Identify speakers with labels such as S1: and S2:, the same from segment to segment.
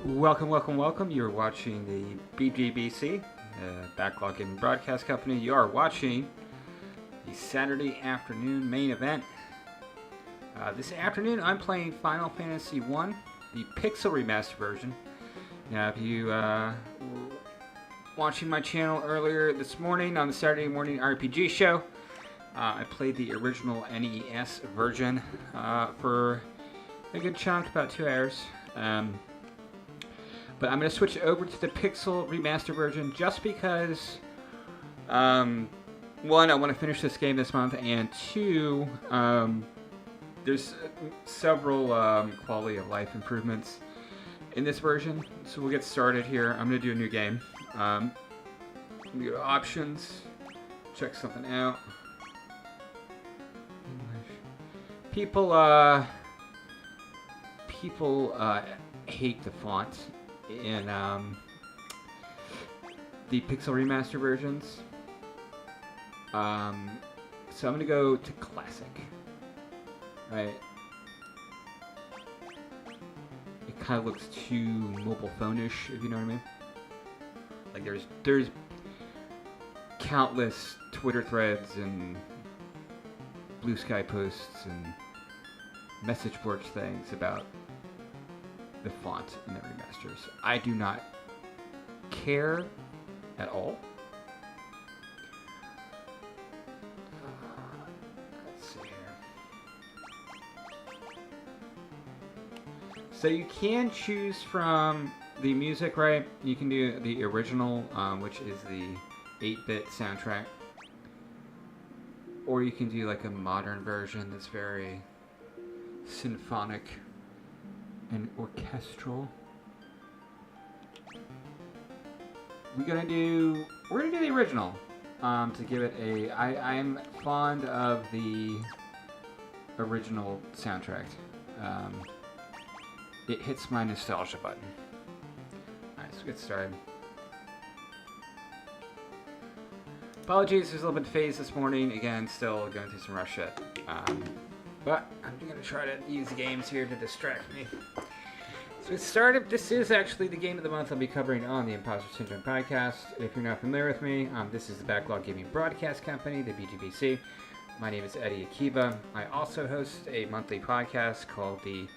S1: Welcome, welcome, welcome. You're watching the BGBC, Backlog Gaming Broadcast Company. You are watching the Saturday afternoon main event. This afternoon, I'm playing Final Fantasy I, the Pixel Remaster version. Now, if you were watching my channel earlier this morning on the Saturday morning RPG show, I played the original NES version for a good chunk, about 2 hours. But I'm going to switch over to the Pixel Remaster version just because, one, I want to finish this game this month, and two, there's several quality of life improvements in this version. So we'll get started here. I'm going to do a new game. Let me go to options, check something out. People hate the font in the Pixel Remaster versions. So I'm going to go to Classic. Right? It kind of looks too mobile phone-ish, if you know what I mean. Like there's countless Twitter threads and Blue Sky posts and message board things about the font in the remasters. I do not care at all. Let's see here. So you can choose from the music, right? You can do the original, which is the 8-bit soundtrack. Or you can do like a modern version that's very symphonic and orchestral. We're gonna do the original to give it a. I'm fond of the original soundtrack. It hits my nostalgia button. Alright, let's get started. Apologies, there's a little bit of phase this morning. Again, still going through some rush shit. But I'm going to try to use games here to distract me. So it started. This is actually the game of the month I'll be covering on the Imposter Syndrome podcast. If you're not familiar with me, this is the Backlog Gaming Broadcast Company, the BGBC. My name is Eddie Akiba. I also host a monthly podcast called the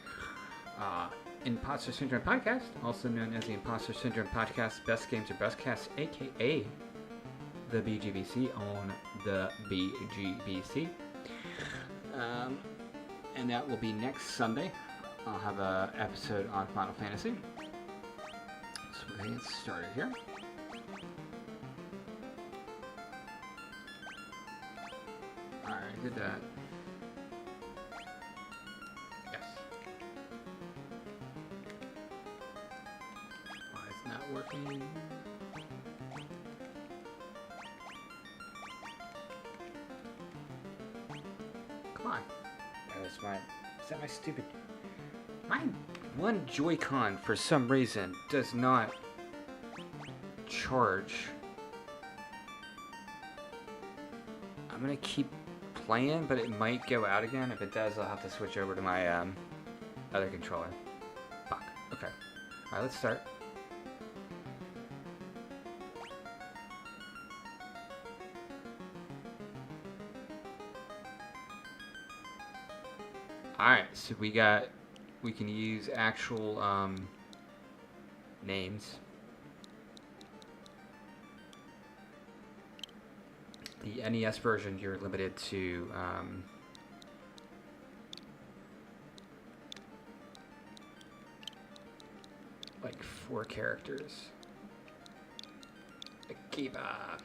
S1: Imposter Syndrome Podcast, also known as the Imposter Syndrome Podcast Best Games or Best Casts, aka the BGBC on the BGBC. And that will be next Sunday. I'll have an episode on Final Fantasy. So we're going to get started here. Alright, did that. Yes. Why it's not working? Come on. Is that my stupid... My one Joy-Con, for some reason, does not charge. I'm gonna keep playing, but it might go out again. If it does, I'll have to switch over to my other controller. Fuck. Okay. Alright, let's start. Alright, so we can use actual names. The NES version, you're limited to like 4 characters. Akiba.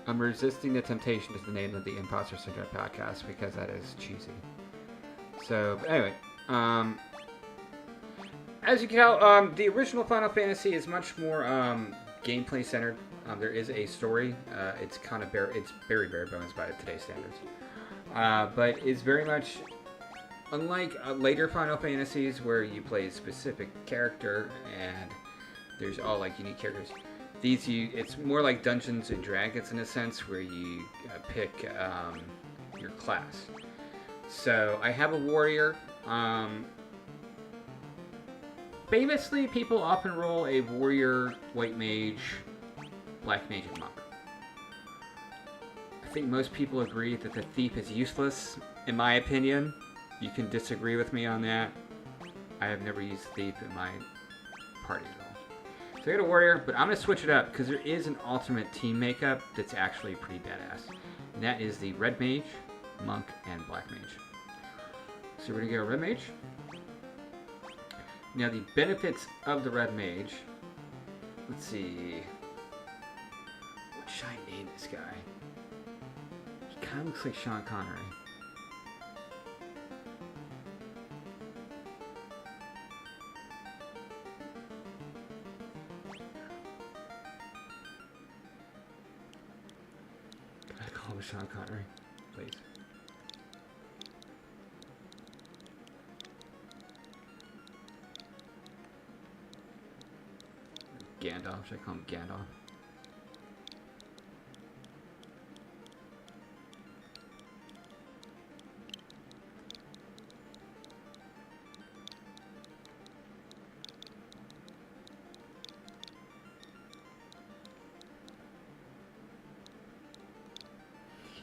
S1: I'm resisting the temptation to name it the Imposter Syndrome podcast because that is cheesy. So, but anyway, as you can tell, the original Final Fantasy is much more gameplay centered. There is a story. It's kind of it's very bare bones by today's standards, but it's very much unlike later Final Fantasies where you play a specific character and there's all like unique characters. It's more like Dungeons and Dragons in a sense, where you pick your class. So I have a warrior. Famously, people often roll a warrior, white mage, black mage, and monk. I think most people agree that the thief is useless, in my opinion. You can disagree with me on that. I have never used thief in my party at all. So I got a warrior, but I'm going to switch it up because there is an alternate team makeup that's actually pretty badass. And that is the red mage, monk, and black mage. So we're going to go red mage. Now the benefits of the red mage. Let's see. What should I name this guy? He kind of looks like Sean Connery. Sean Connery, please. Gandalf, should I call him Gandalf?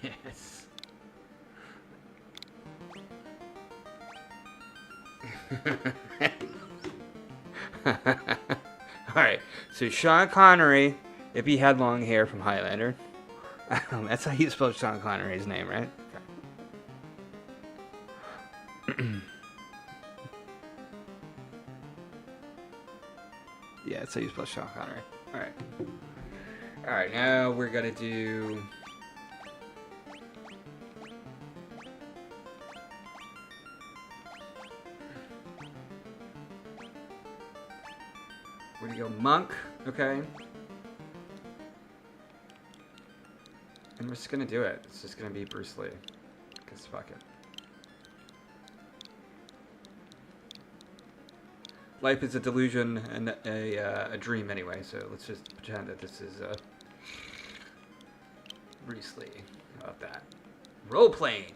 S1: Yes. Alright, so Sean Connery, if he had long hair from Highlander. That's how you spell Sean Connery's name, right? Okay. Yeah, that's how you spell Sean Connery. Alright. Alright, now we're gonna do... Where do you go? Monk. Okay. And we're just gonna do it. It's just gonna be Bruce Lee. Because fuck it. Life is a delusion and a dream anyway, so let's just pretend that this is Bruce Lee. How about that? Role-playing!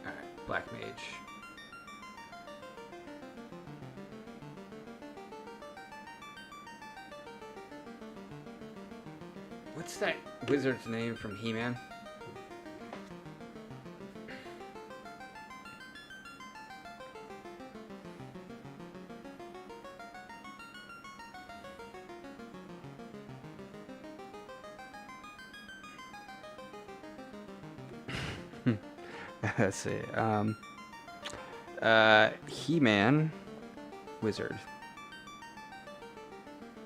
S1: Alright, Black Mage. What's that wizard's name from He-Man? Let's see. He-Man wizard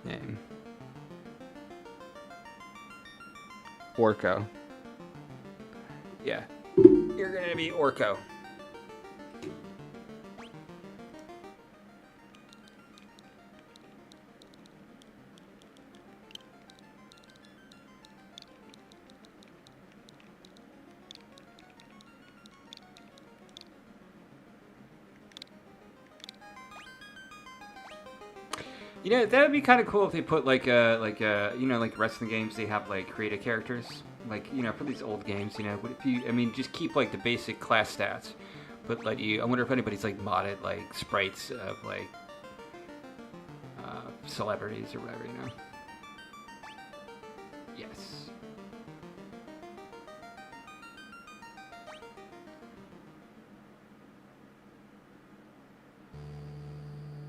S1: name. Orko. Yeah. You're gonna be Orko. You know, that would be kind of cool if they put like you know, like wrestling games, they have like creative characters. Like, you know, for these old games, you know, what if you, I mean, just keep like the basic class stats, but like I wonder if anybody's like modded like sprites of like celebrities or whatever, you know. Yes.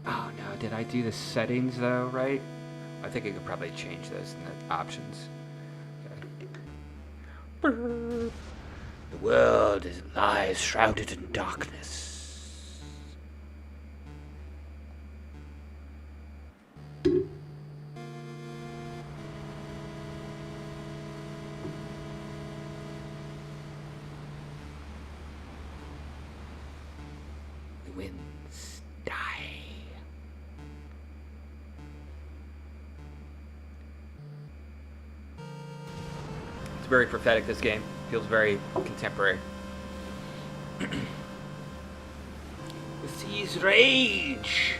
S1: Oh no, did I do the settings though, right? I think I could probably change those in the options. Okay. The world lies shrouded in darkness. The winds die. It's very prophetic, this game. Feels very contemporary. The sea's rage!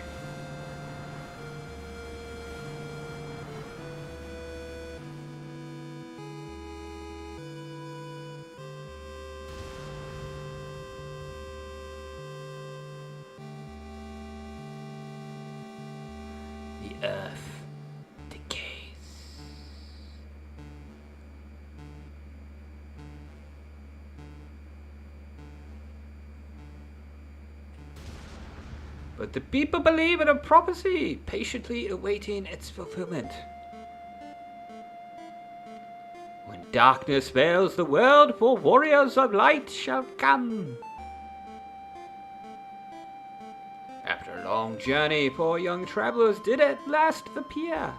S1: The earth decays. But the people believe in a prophecy, patiently awaiting its fulfillment. When darkness veils the world, for warriors of light shall come. After a long journey, 4 young travelers did at last appear.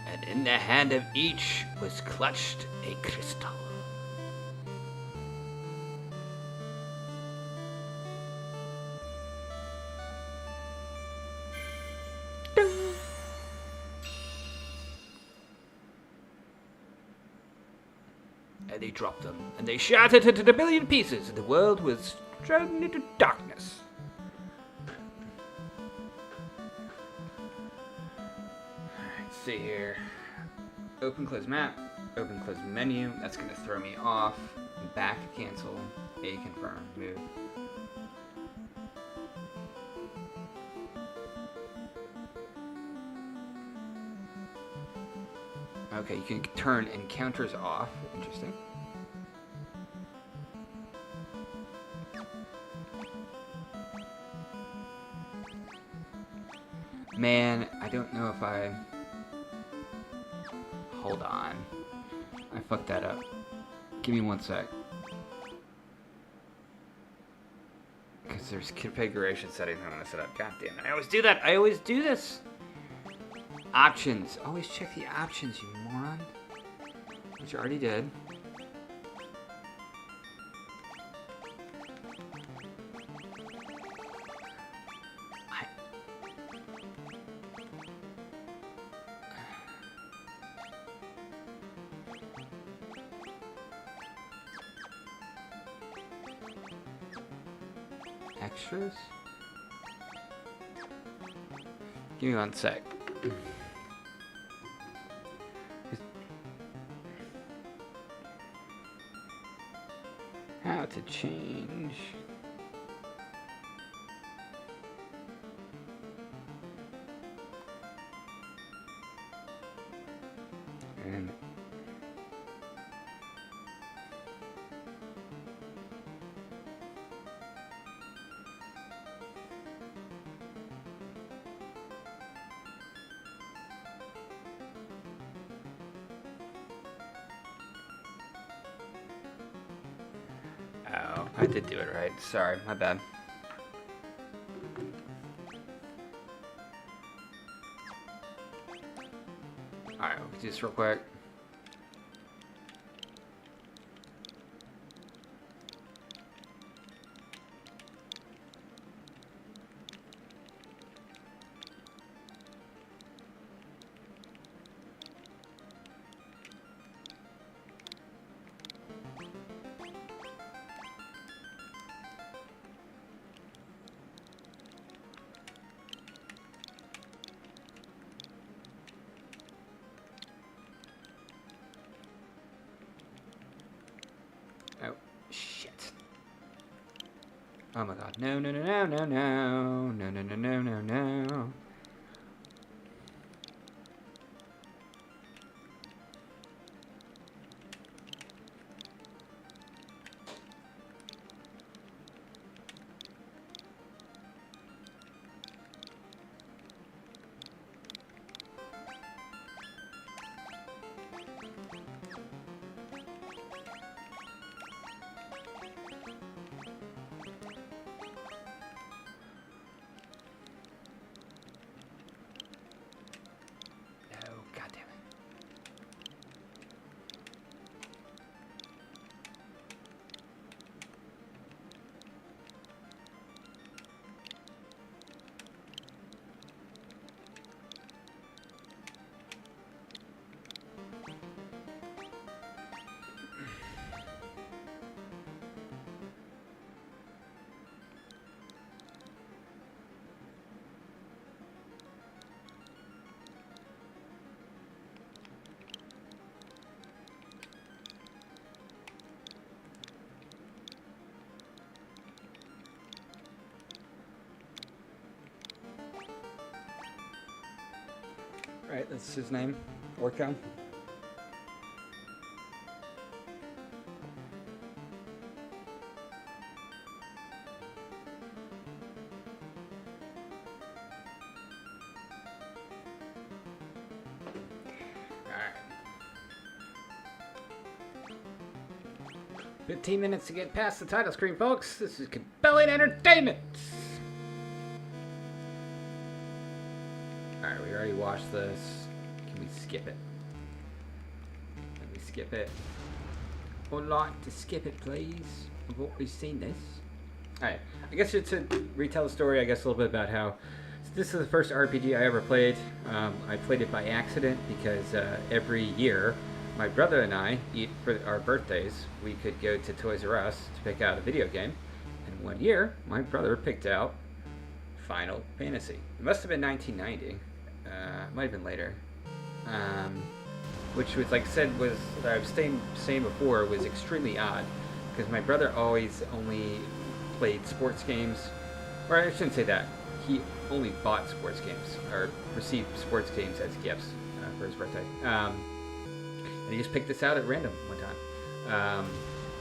S1: And in the hand of each was clutched a crystal. And they dropped them, and they shattered into a billion pieces, and the world was thrown into darkness. Alright, let's see here. Open, close map. Open, close menu. That's going to throw me off. Back, cancel. A, confirm. Move. Okay, you can turn encounters off. Interesting. Man, I don't know if I... Hold on. I fucked that up. Give me 1 sec. Because there's configuration settings I'm going to set up. God damn it. I always do that. I always do this. Options. Always check the options, you moron. which you already did. Extras? Give me one sec. How to change. And oh, I did do it right. Sorry, my bad. Alright, we'll do this real quick. Oh, shit. Oh my god. No, no, no, no, no, no. No, no, no, no, no, no. Right, that's his name. Orca. Alright. 15 minutes to get past the title screen, folks. This is compelling entertainment. Alright, we already watched this. Can we skip it? Can we skip it? I'd like to skip it, please. I've always seen this. Alright, I guess to retell the story, I guess a little bit about how this is the first RPG I ever played. I played it by accident because every year, my brother and I, for our birthdays, we could go to Toys R Us to pick out a video game. And one year, my brother picked out Final Fantasy. It must have been 1990. Might have been later. Which was, like I said, was, I was saying before, was extremely odd. Because my brother always only played sports games. Or I shouldn't say that. He only bought sports games, or received sports games as gifts for his birthday. And he just picked this out at random one time.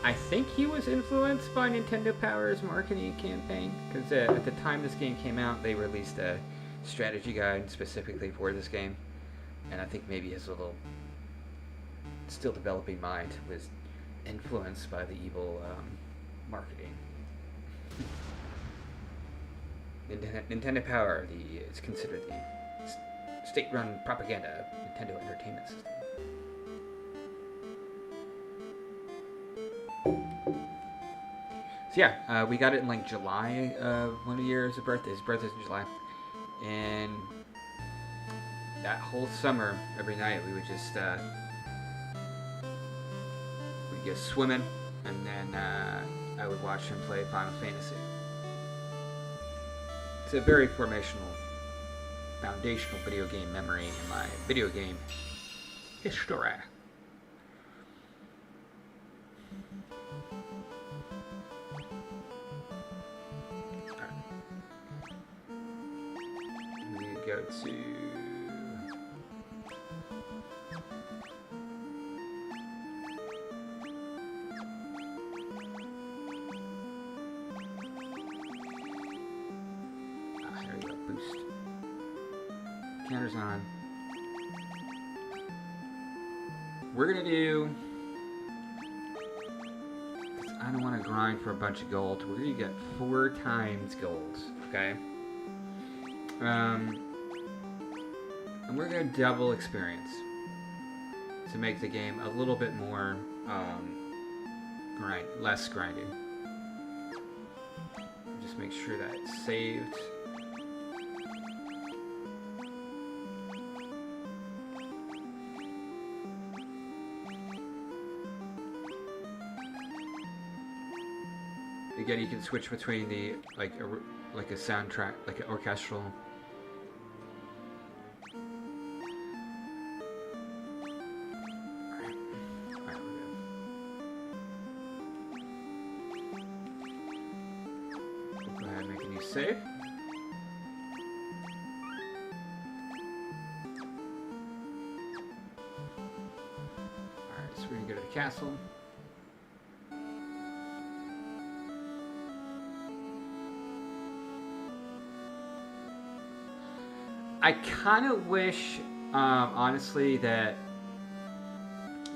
S1: I think he was influenced by Nintendo Power's marketing campaign, because at the time this game came out, they released a strategy guide specifically for this game, and I think maybe his little still developing mind was influenced by the evil marketing. Nintendo Power is considered the state-run propaganda of Nintendo Entertainment System. So yeah, we got it in like July of one year's birthday. His birthday's in July, and that whole summer, every night we would just we'd go swimming, and then I would watch him play Final Fantasy. It's a very foundational video game memory in my video game history. Go to here we go, boost. Counter's on. We're gonna do, I don't want to grind for a bunch of gold. We're gonna get 4 times gold, okay? And we're going to double experience to make the game a little bit more less grinding. Just make sure that it's saved. Again, you can switch between the like a soundtrack, like an orchestral. Save. Alright, so we're gonna go to the castle. I kind of wish, honestly, that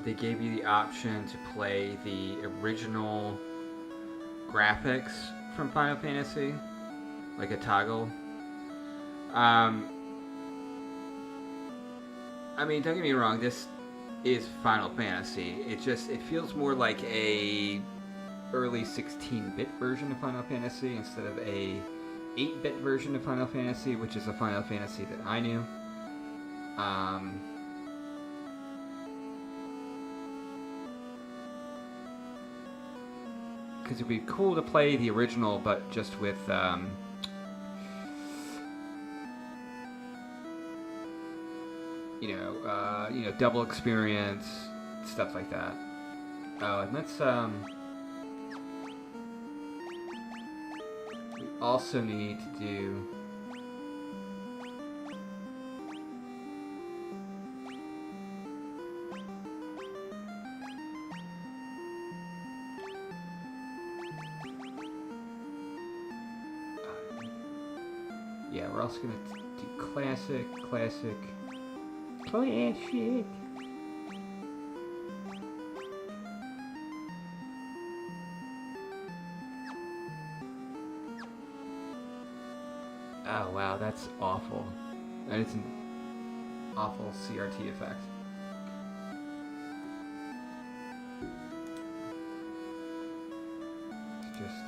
S1: they gave you the option to play the original graphics from Final Fantasy. Like a toggle. I mean, don't get me wrong, this is Final Fantasy. It feels more like a early 16-bit version of Final Fantasy instead of a 8-bit version of Final Fantasy, which is a Final Fantasy that I knew. Because it'd be cool to play the original, but just with double experience, stuff like that. Oh, and let's we also need to do yeah, we're also gonna do classic. Oh wow, that's awful. That is an awful CRT effect. It's just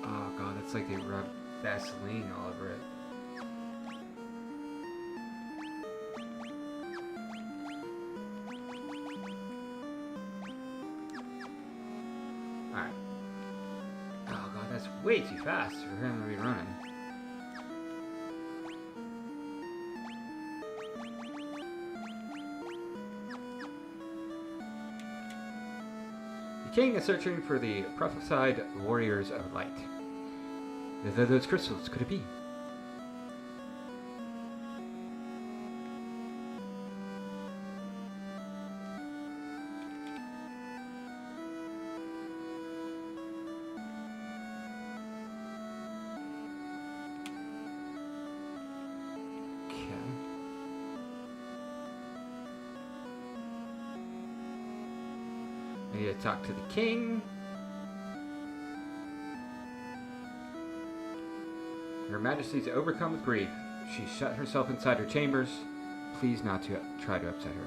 S1: oh god, that's like they rubbed Vaseline all over it. Alright. Oh god, that's way too fast for him to be running. The king is searching for the prophesied warriors of light. Those crystals, could it be? I need to talk to the king. Her Majesty's overcome with grief. She shut herself inside her chambers. Please not to try to upset her.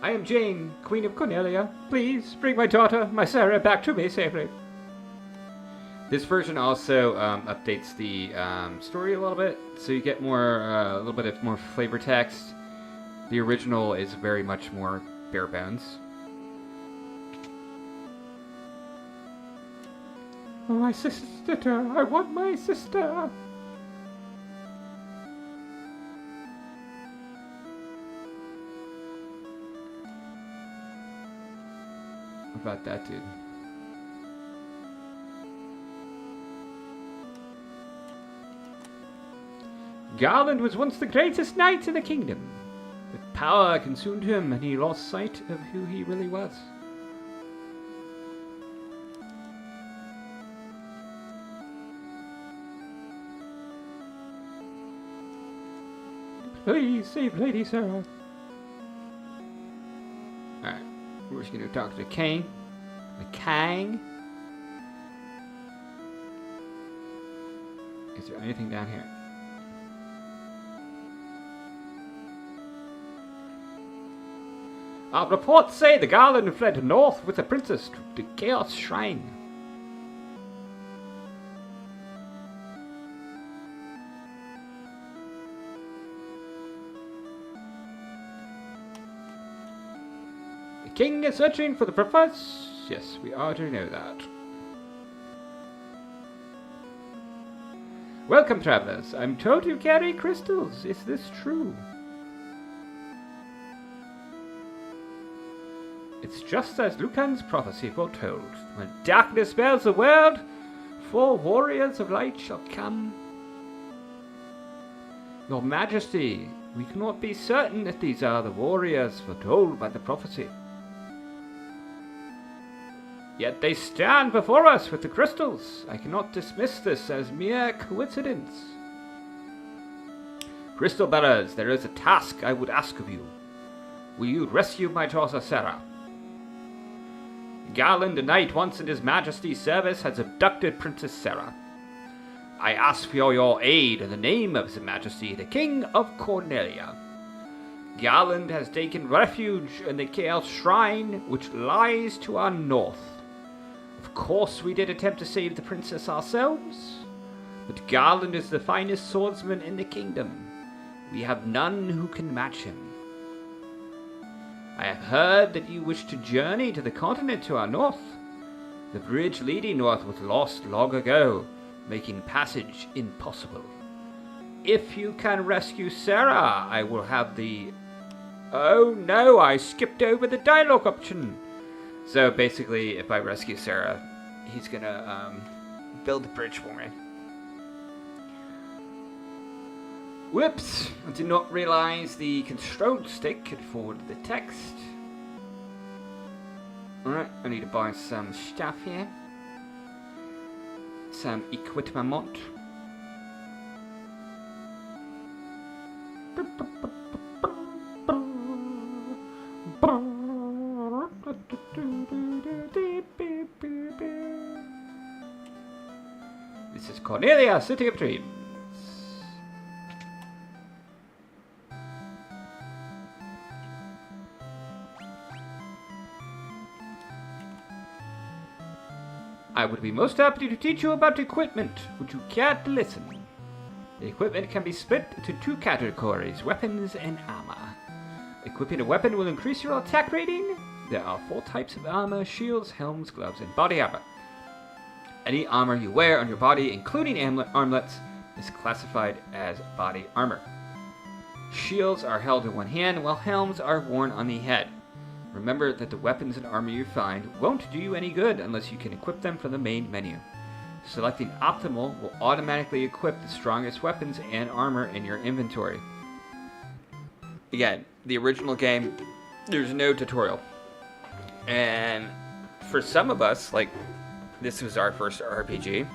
S1: I am Jane, Queen of Cornelia. Please bring my daughter, my Sarah, back to me safely. This version also updates the story a little bit, so you get more, a little bit of more flavor text. The original is very much more bare bones. Oh, my sister! I want my sister! What about that dude? Garland was once the greatest knight in the kingdom. But power consumed him and he lost sight of who he really was. Please save Lady Sarah. Alright, we're just gonna talk to the king. The king. Is there anything down here? Our reports say the Garland fled north with the princess to the Chaos Shrine. The king is searching for the professor. Yes, we already know that. Welcome, travelers. I'm told you carry crystals. Is this true? It's just as Lucan's prophecy foretold. When darkness spells the world, 4 warriors of light shall come. Your Majesty, we cannot be certain if these are the warriors foretold by the prophecy. Yet they stand before us with the crystals. I cannot dismiss this as mere coincidence. Crystal bearers, there is a task I would ask of you. Will you rescue my daughter Sarah? Garland, a knight once in his Majesty's service, has abducted Princess Sarah. I ask for your aid in the name of His Majesty, the King of Cornelia. Garland has taken refuge in the Chaos Shrine, which lies to our north. Of course, we did attempt to save the princess ourselves, but Garland is the finest swordsman in the kingdom. We have none who can match him. I have heard that you wish to journey to the continent to our north. The bridge leading north was lost long ago, making passage impossible. If you can rescue Sarah, I will have the... Oh no, I skipped over the dialogue option. So basically, if I rescue Sarah, he's gonna build the bridge for me. Whoops! I did not realize the control stick could forward the text. Alright, I need to buy some stuff here. Some equipment. This is Cornelia, City of Dreams. I would be most happy to teach you about equipment, but you can't listen. The equipment can be split into 2 categories, weapons and armor. Equipping a weapon will increase your attack rating. There are 4 types of armor: shields, helms, gloves, and body armor. Any armor you wear on your body, including armlets, is classified as body armor. Shields are held in one hand, while helms are worn on the head. Remember that the weapons and armor you find won't do you any good unless you can equip them from the main menu. Selecting optimal will automatically equip the strongest weapons and armor in your inventory. Again, the original game, there's no tutorial. And for some of us, like, this was our first RPG.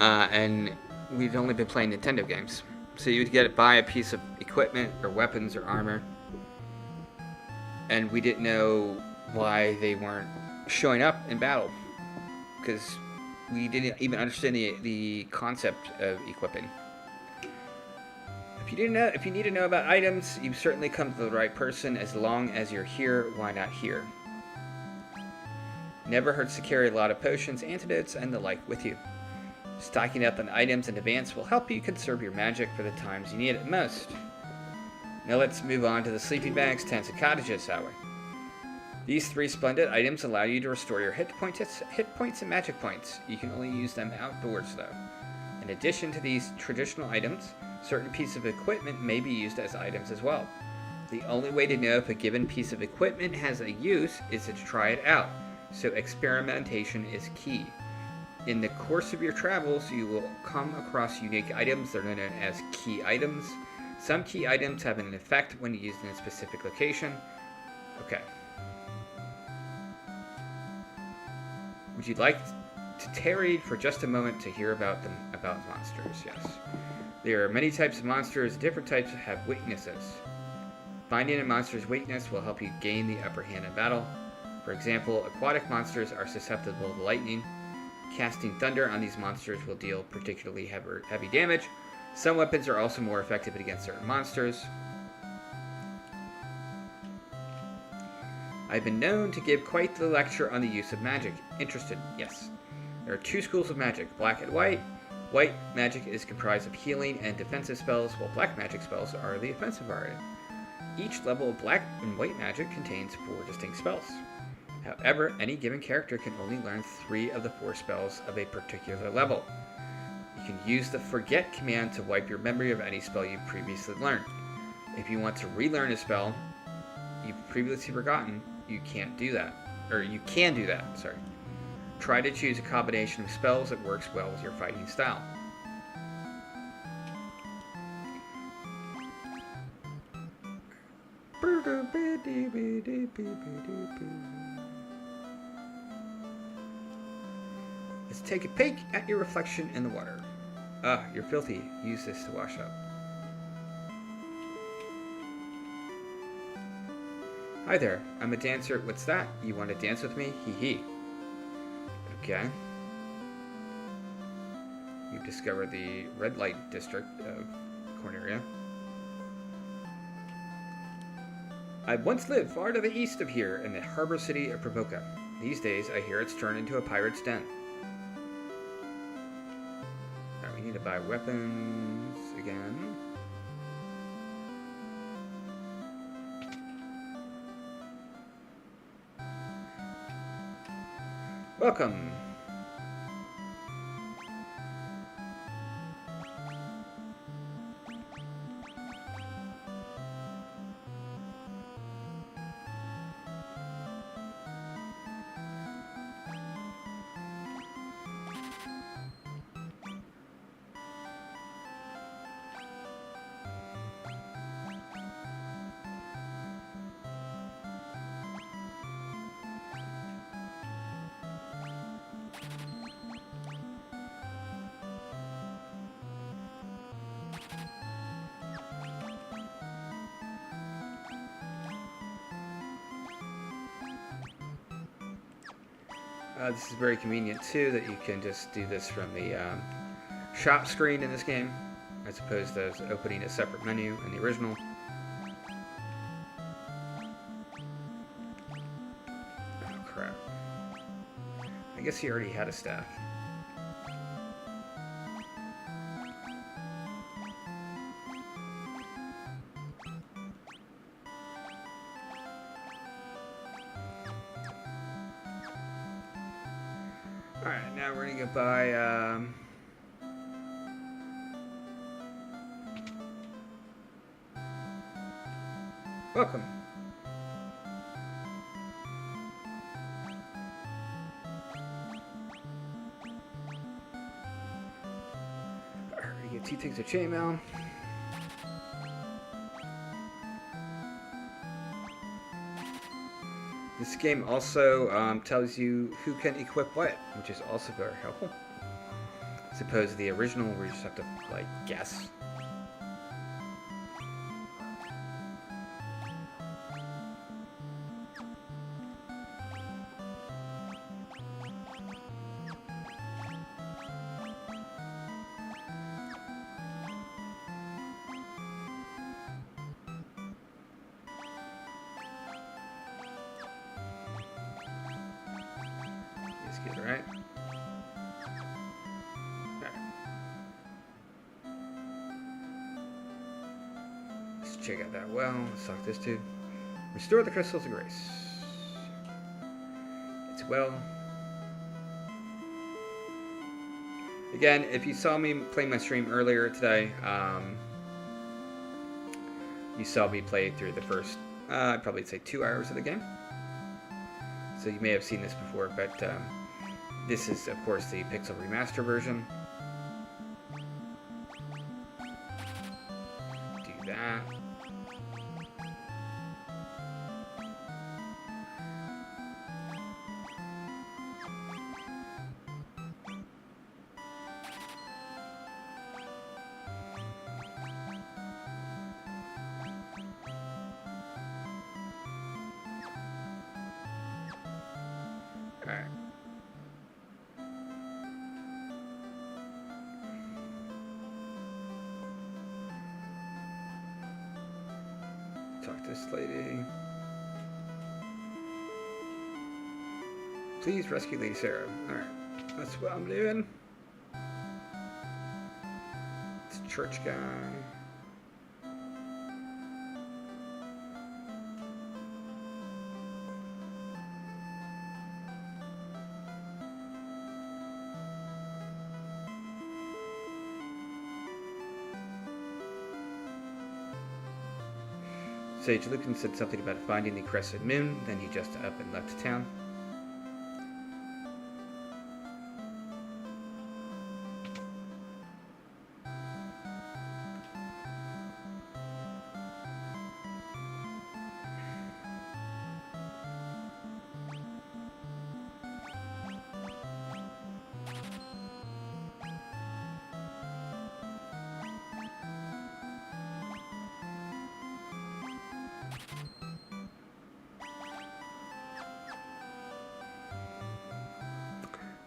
S1: And we'd only been playing Nintendo games. So you'd buy a piece of equipment or weapons or armor. And we didn't know why they weren't showing up in battle. Because we didn't even understand the concept of equipping. If you need to know about items, you've certainly come to the right person. As long as you're here, why not here? Never hurts to carry a lot of potions, antidotes, and the like with you. Stocking up on items in advance will help you conserve your magic for the times you need it most. Now let's move on to the sleeping bags, tents, and cottages, shall we? These 3 splendid items allow you to restore your hit points and magic points. You can only use them outdoors, though. In addition to these traditional items, certain pieces of equipment may be used as items as well. The only way to know if a given piece of equipment has a use is to try it out, so experimentation is key. In the course of your travels, you will come across unique items that are known as key items. Some key items have an effect when used in a specific location. Okay. Would you like to tarry for just a moment to hear about monsters? Yes. There are many types of monsters. Different types have weaknesses. Finding a monster's weakness will help you gain the upper hand in battle. For example, aquatic monsters are susceptible to lightning. Casting thunder on these monsters will deal particularly heavy damage. Some weapons are also more effective against certain monsters. I've been known to give quite the lecture on the use of magic. Interested? Yes. There are 2 schools of magic, black and white. White magic is comprised of healing and defensive spells, while black magic spells are the offensive variety. Each level of black and white magic contains 4 distinct spells. However, any given character can only learn 3 of the 4 spells of a particular level. You can use the Forget command to wipe your memory of any spell you've previously learned. If you want to relearn a spell you've previously forgotten, you can do that. Try to choose a combination of spells that works well with your fighting style. Let's take a peek at your reflection in the water. Ah, you're filthy. Use this to wash up. Hi there, I'm a dancer. What's that? You want to dance with me? Hee hee. Okay. You've discovered the red light district of Corneria. I once lived far to the east of here in the harbor city of Provoca. These days, I hear it's turned into a pirate's den. Alright, we need to buy weapons again. Welcome. This is very convenient too, that you can just do this from the shop screen in this game, as opposed to opening a separate menu in the original. Oh crap. I guess he already had a staff. Alright, now we're gonna go buy, welcome. Alright, we get 2 things of chainmail. This game also tells you who can equip what, which is also very helpful. As opposed to the original where you just have to, like, guess. good, right? Let's check out that well. Let's talk this too. Restore the crystals of grace. It's well. Again, if you saw me play my stream earlier today, you saw me play through the first, I'd probably say 2 hours of the game. So you may have seen this before, but this is, of course, the Pixel Remaster version. Do that. Alright. Talk to this lady. Please rescue Lady Sarah. Alright. That's what I'm doing. It's a church guy. Sage Lucan said something about finding the crescent moon, then he just up and left town.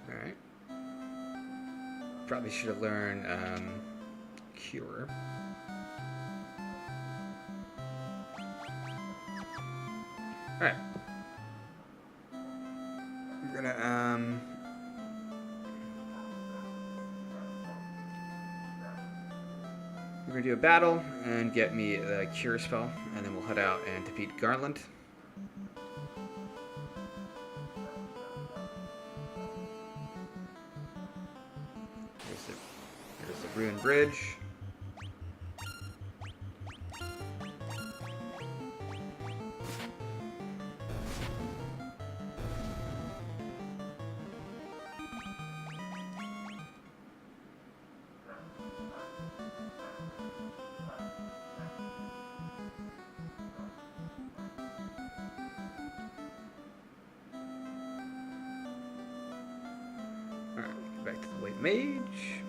S1: Alright. Probably should have learned Cure. Alright. We're gonna do a battle and get me the Cure spell, and then we'll head out and defeat Garland. There's the ruined bridge. Alright, back to the White Mage.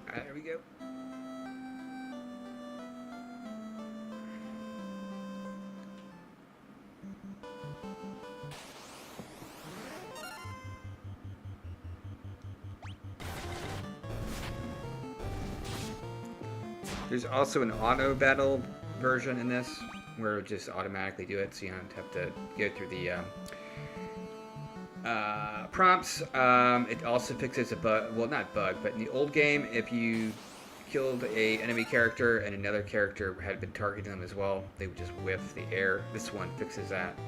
S1: Alright, there we go. There's also an auto battle version in this where it'll just automatically do it, so you don't have to go through the prompts. It also fixes a bug, well, not bug, but in the old game, if you killed a enemy character and another character had been targeting them as well, they would just whiff the air. This one fixes that.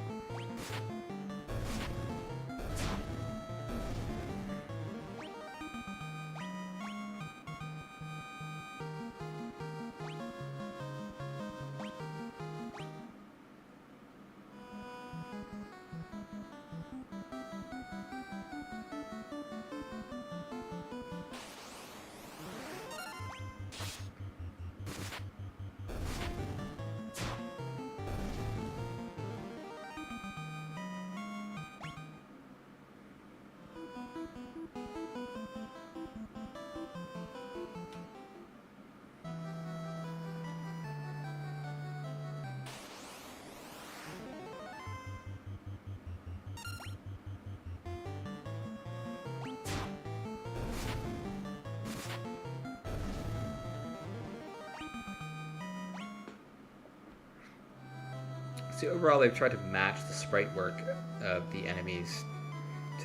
S1: See, overall, they've tried to match the sprite work of the enemies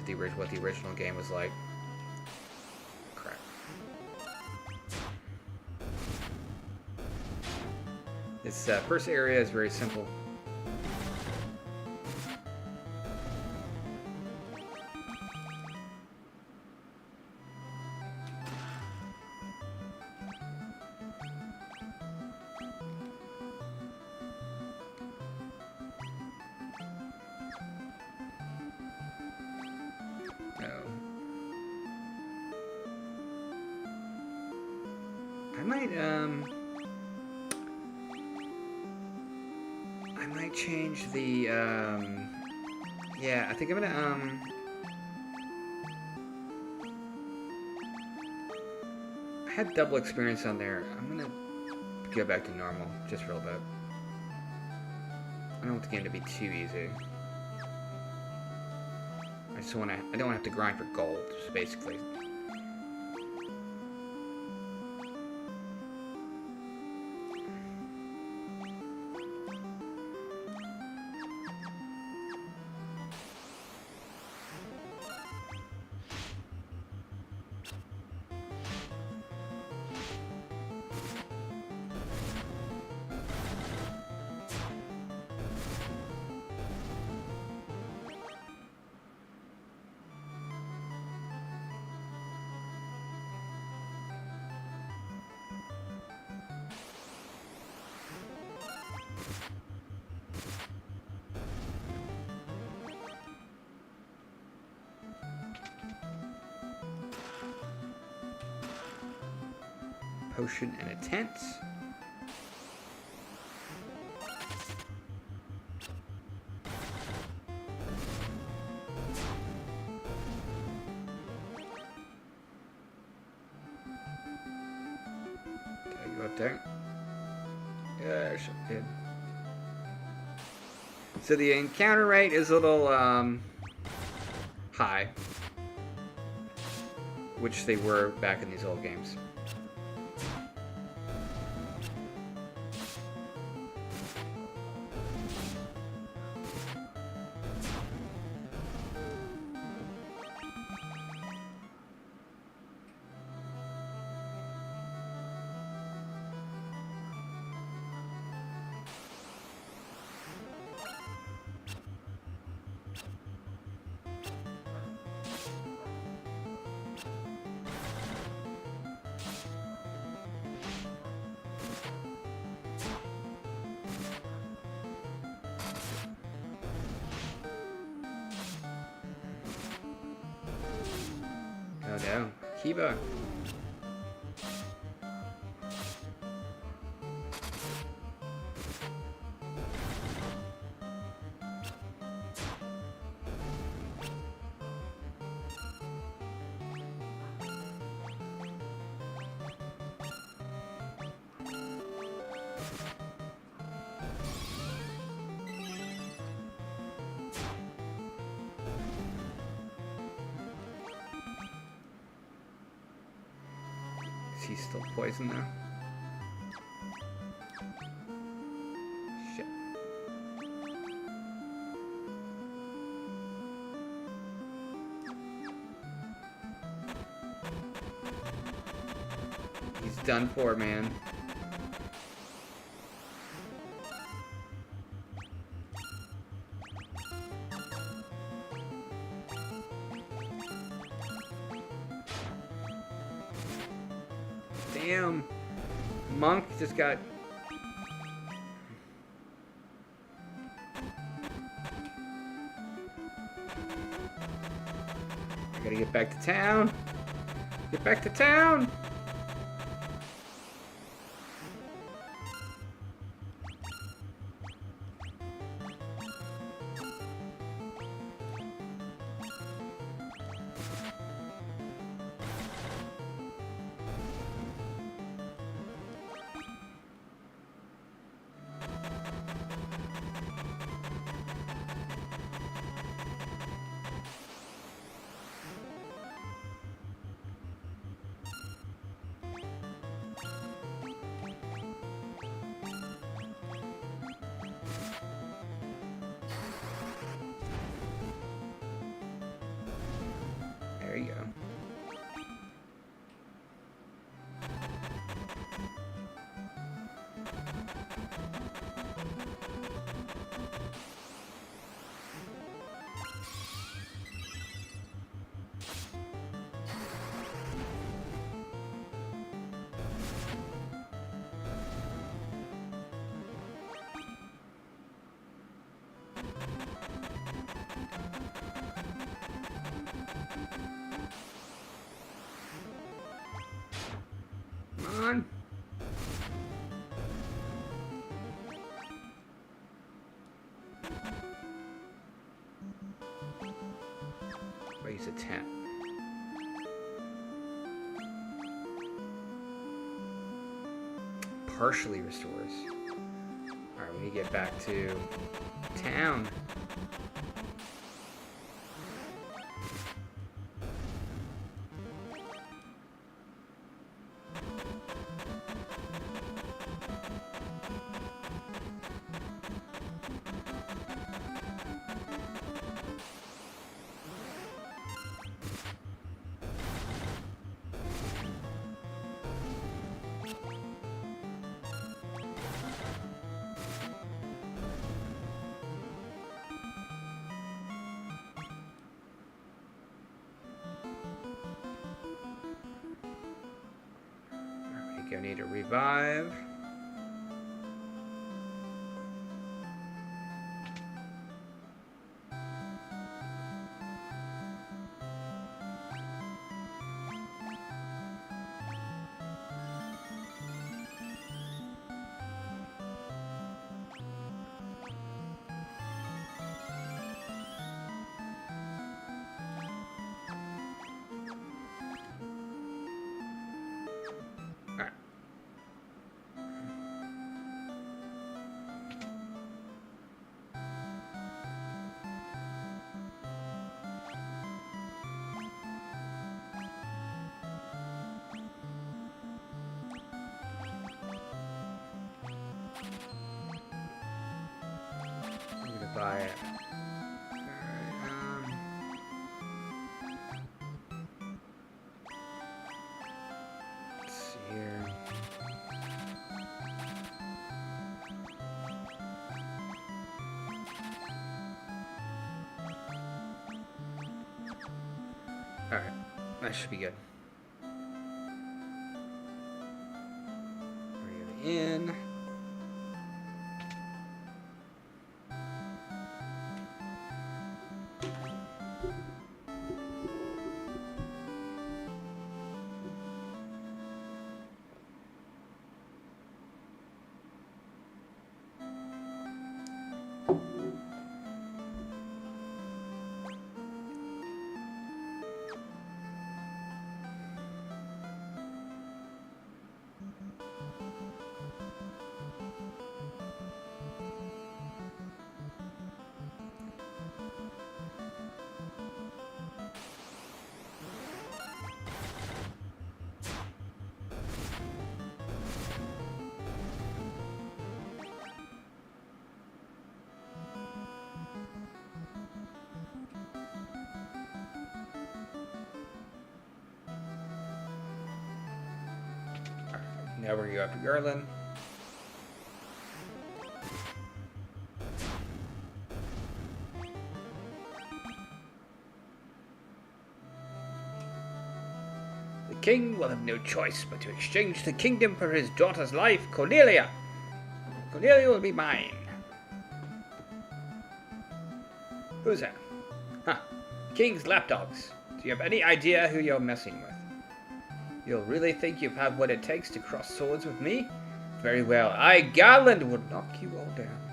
S1: to what the original game was like. Crap. This first area is very simple. I might change the, yeah, I think I'm gonna, I had double experience on there. I'm gonna go back to normal, just for a little bit. I don't want the game to be too easy. I don't have to grind for gold, just basically. Potion and a tent. Did I go up there? Yeah, I should did. So the encounter rate is a little high, which they were back in these old games. Oh no, Kiba. He's still poisoned though. Shit. He's done for, man. Damn. Monk just got... I gotta get back to town. Get back to town. on. Raise a 10. Partially restores. Alright, we need to get back to town. I need to revive. Buy it. Let's see here. All right, that should be good. Bring it in. Now we're going to go after Garland. The king will have no choice but to exchange the kingdom for his daughter's life, Cornelia. Cornelia will be mine. Who's that? Huh. King's lapdogs. Do you have any idea who you're messing with? You'll really think you have what it takes to cross swords with me? Very well. I, Garland, will knock you all down.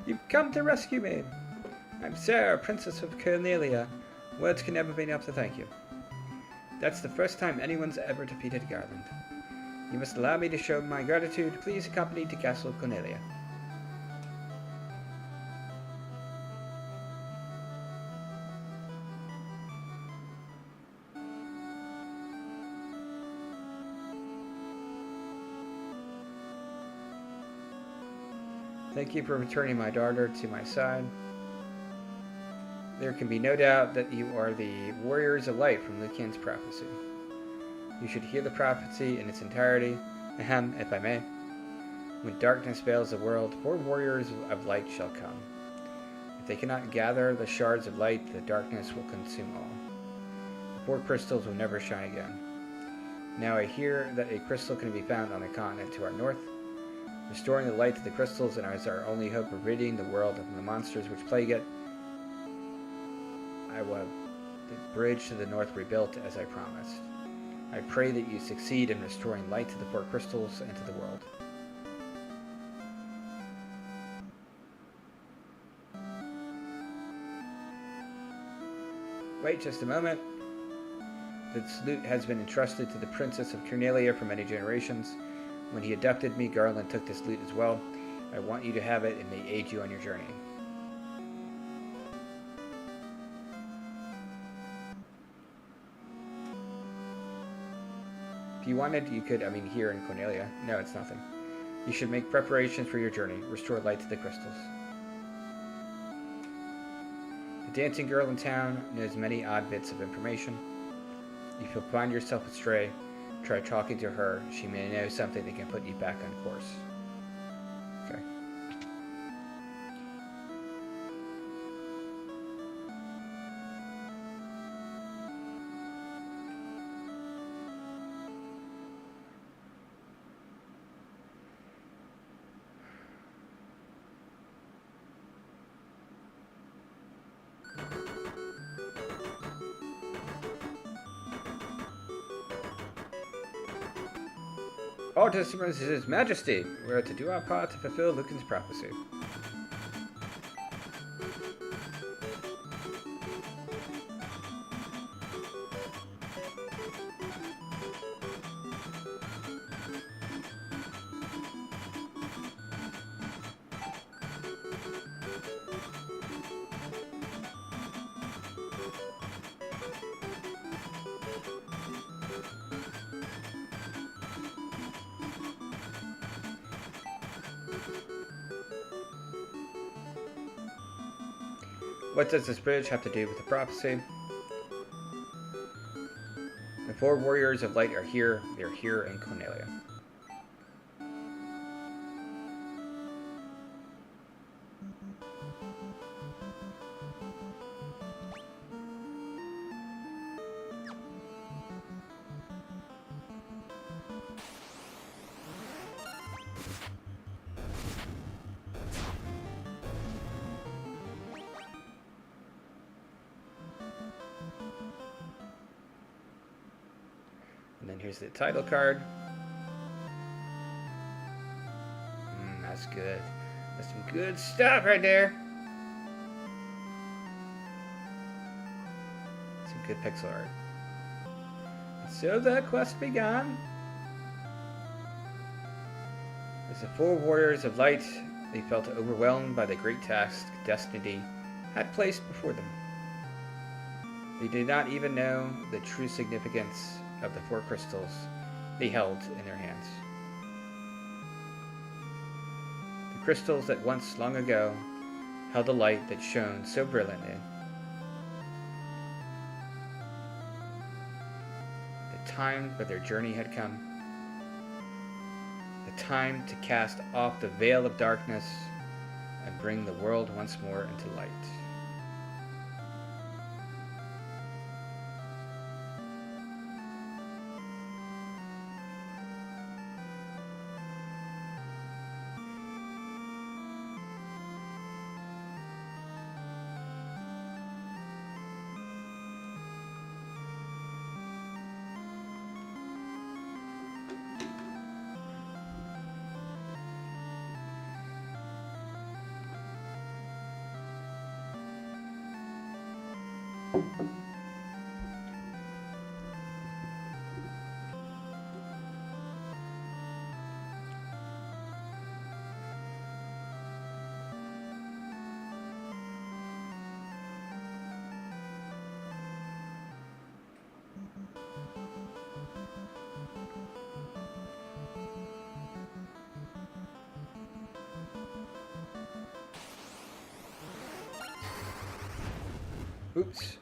S1: You've come to rescue me. I'm Sarah, Princess of Cornelia. Words can never be enough to thank you. That's the first time anyone's ever defeated Garland. You must allow me to show my gratitude. Please accompany me to Castle Cornelia. Thank you for returning my daughter to my side. There can be no doubt that you are the warriors of light from Lucian's prophecy. You should hear the prophecy in its entirety, ahem, if I may. When darkness veils the world, 4 warriors of light shall come. If they cannot gather the shards of light, the darkness will consume all. The 4 crystals will never shine again. Now I hear that a crystal can be found on the continent to our north. Restoring the light to the crystals is our only hope of ridding the world of the monsters which plague it. I will have the bridge to the north rebuilt as I promised. I pray that you succeed in restoring light to the 4 crystals and to the world. Wait just a moment. This lute has been entrusted to the Princess of Cornelia for many generations. When he abducted me, Garland took this lute as well. I want you to have it. It may aid you on your journey. If you wanted, you could, here in Cornelia. No, it's nothing. You should make preparations for your journey. Restore light to the crystals. The dancing girl in town knows many odd bits of information. If you find yourself astray, try talking to her. She may know something that can put you back on course. Okay. All testimonies to His Majesty. We are to do our part to fulfill Lucan's prophecy. What does this bridge have to do with the prophecy? The 4 warriors of light are here. They're here in Cornelia. And then here's the title card. That's good. That's some good stuff right there. Some good pixel art. So the quest began. As the 4 warriors of light, they felt overwhelmed by the great task destiny had placed before them. They did not even know the true significance of the 4 crystals they held in their hands. The crystals that once long ago held a light that shone so brilliantly. The time for their journey had come. The time to cast off the veil of darkness and bring the world once more into light. Oops.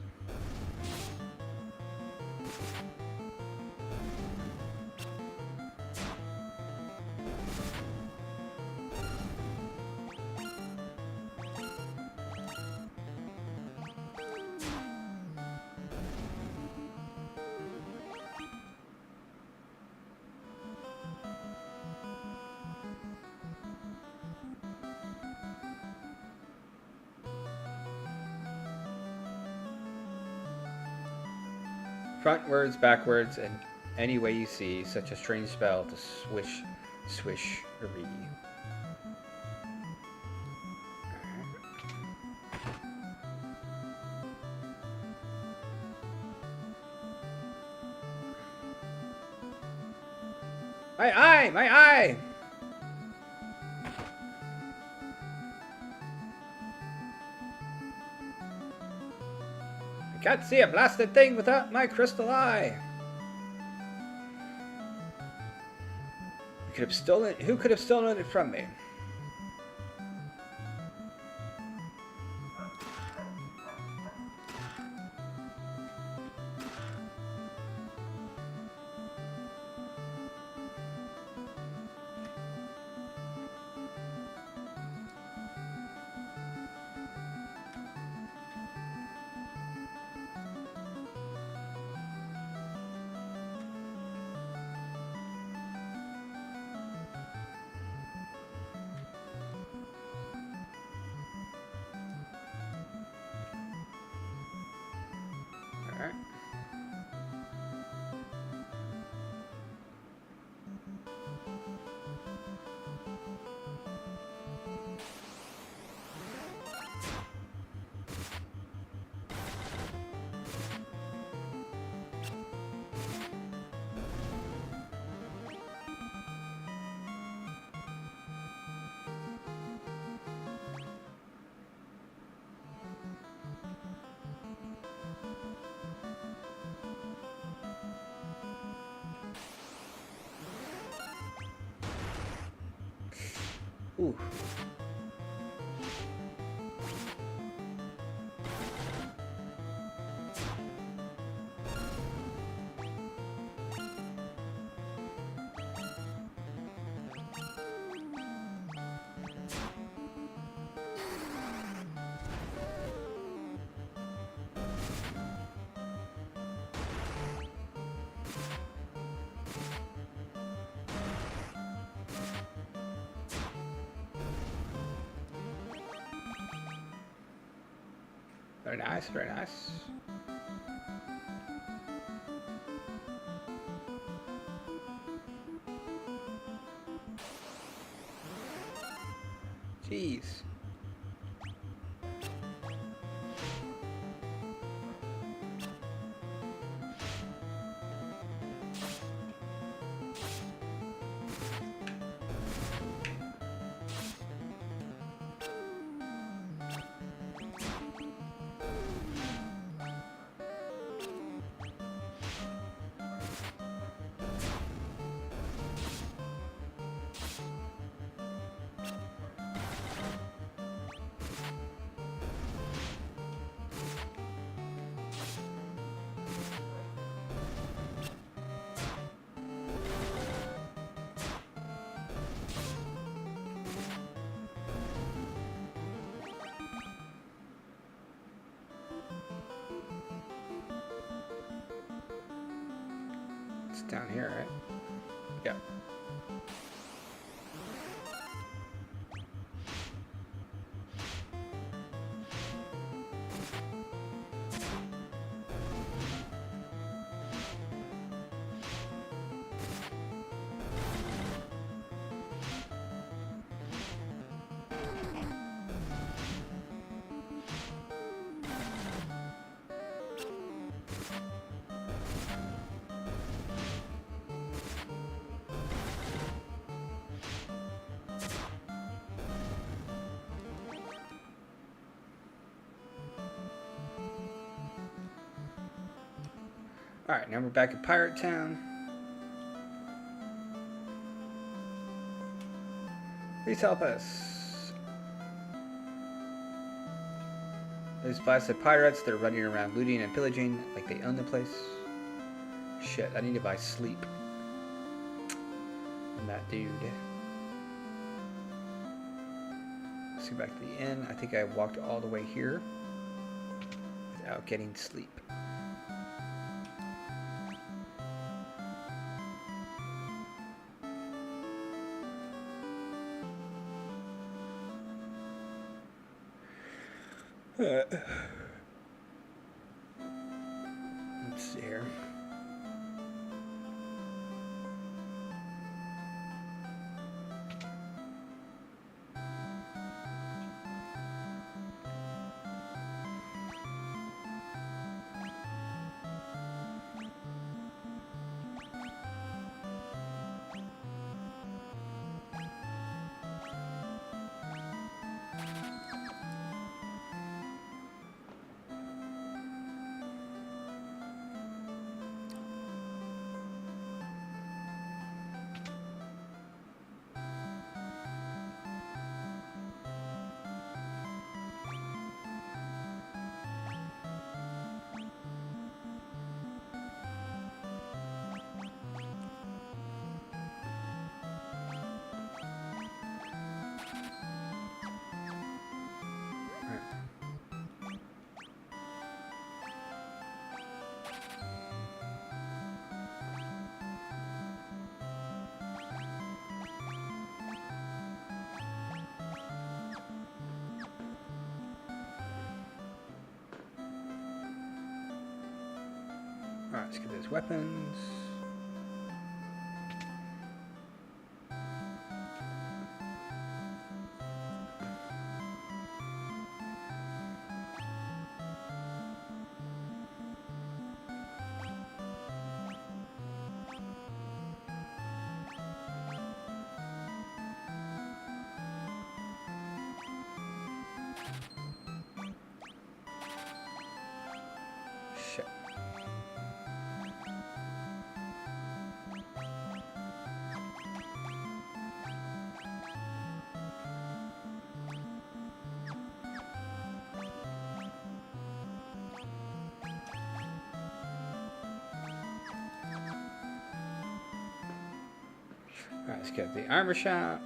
S1: Frontwards, backwards, and any way you see such a strange spell to swish, swish, -ree. My eye! My eye! I can't see a blasted thing without my crystal eye. Who could have stolen it from me? Alright. Ooh. Very nice, very nice. Jeez. It's down here, right? Yeah. Alright, now we're back at Pirate Town. Please help us. Those blasted pirates, they're running around looting and pillaging like they own the place. Shit, I need to buy sleep. I'm that dude. Let's go back to the inn. I think I walked all the way here without getting sleep. Let's see here. Alright, let's get those weapons. Shit. Alright, let's get the armor shop.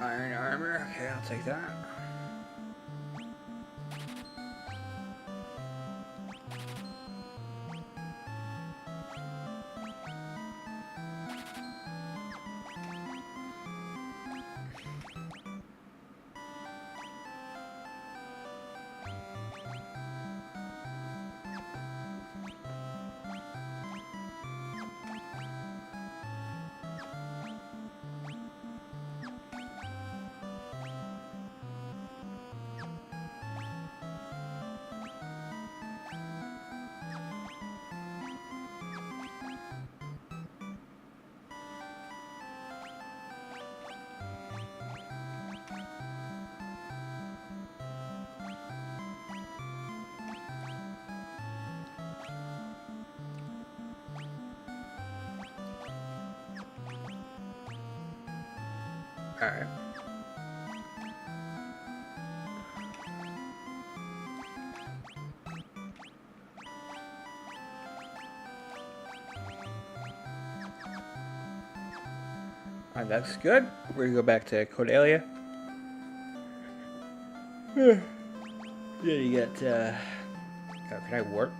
S1: Iron armor, okay, I'll take that. Alright. Alright, that's good. We're gonna go back to Cordelia. Yeah, you get, can I warp?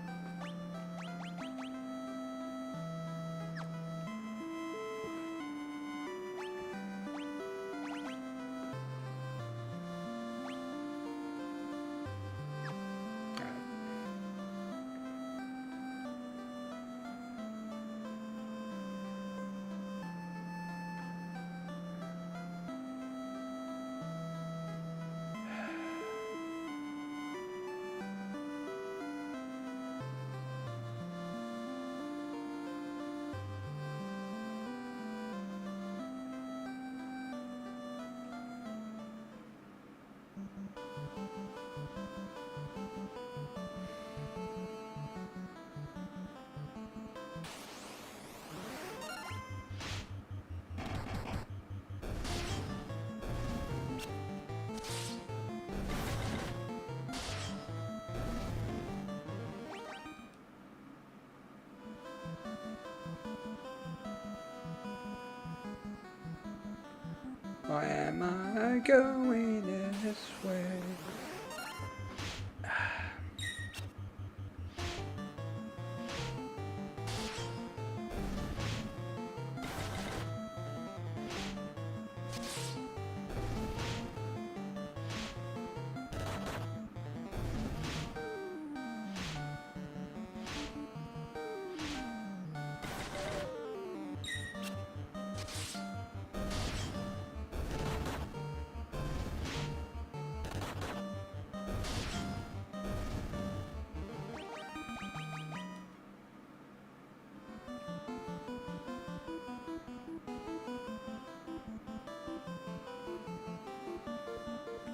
S1: am I going this way?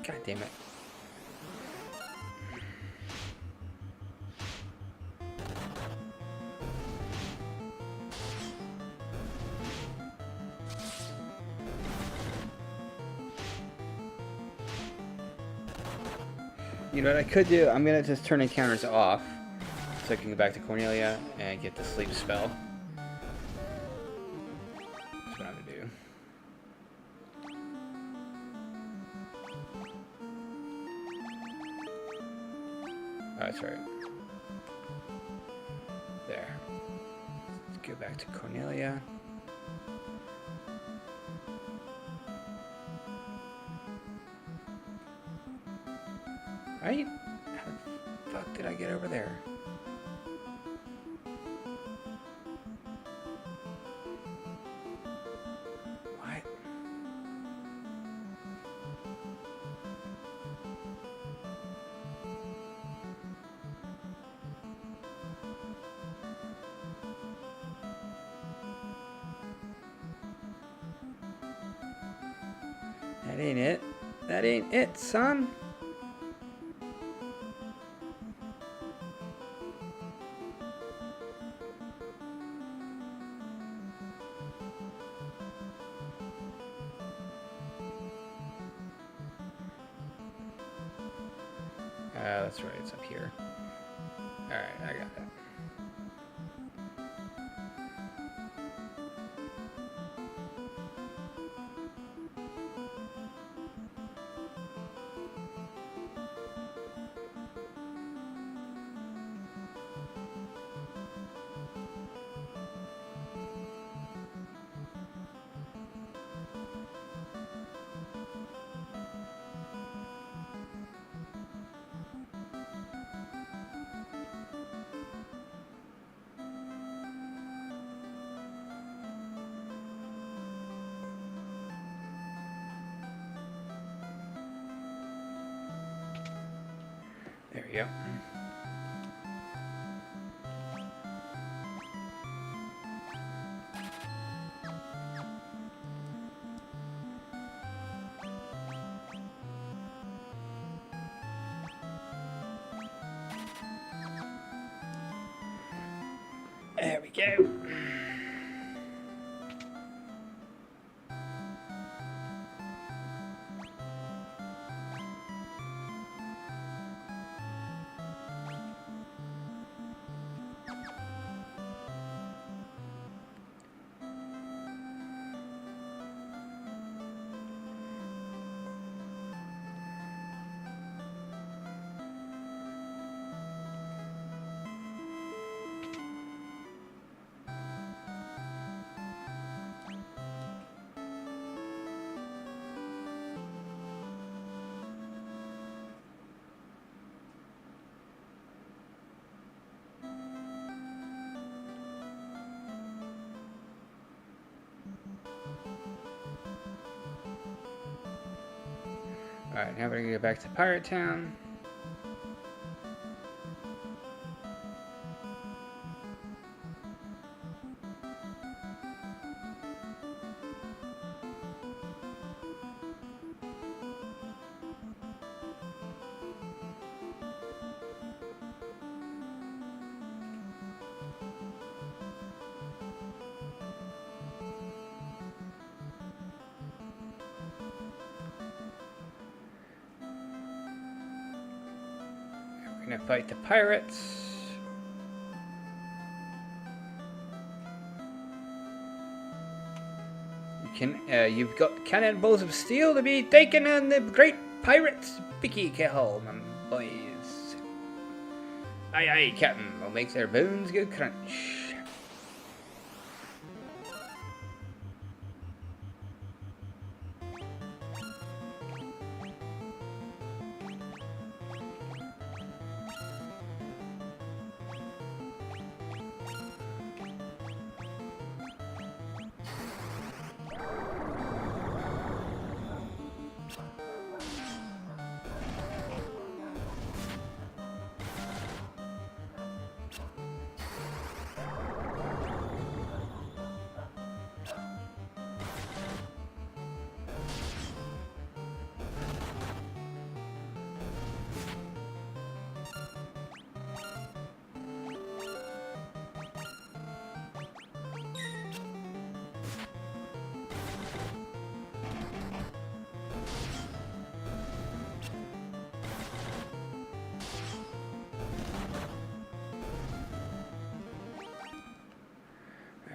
S1: God damn it. You know what I could do? I'm gonna just turn encounters off so I can go back to Cornelia and get the sleep spell. That's what I'm gonna do. Oh, that's right. There. Let's go back to Cornelia. Right? How the fuck did I get over there? What? That ain't it. That ain't it, son. That's right, it's up here. Alright, I got it. There we go. There we go. Alright, now we're gonna go back to Pirate Town. We're gonna fight the pirates. You You've got cannonballs of steel to be taken on the great pirates. Picky kill, my boys. Aye, aye, Captain. Will make their bones go crunch.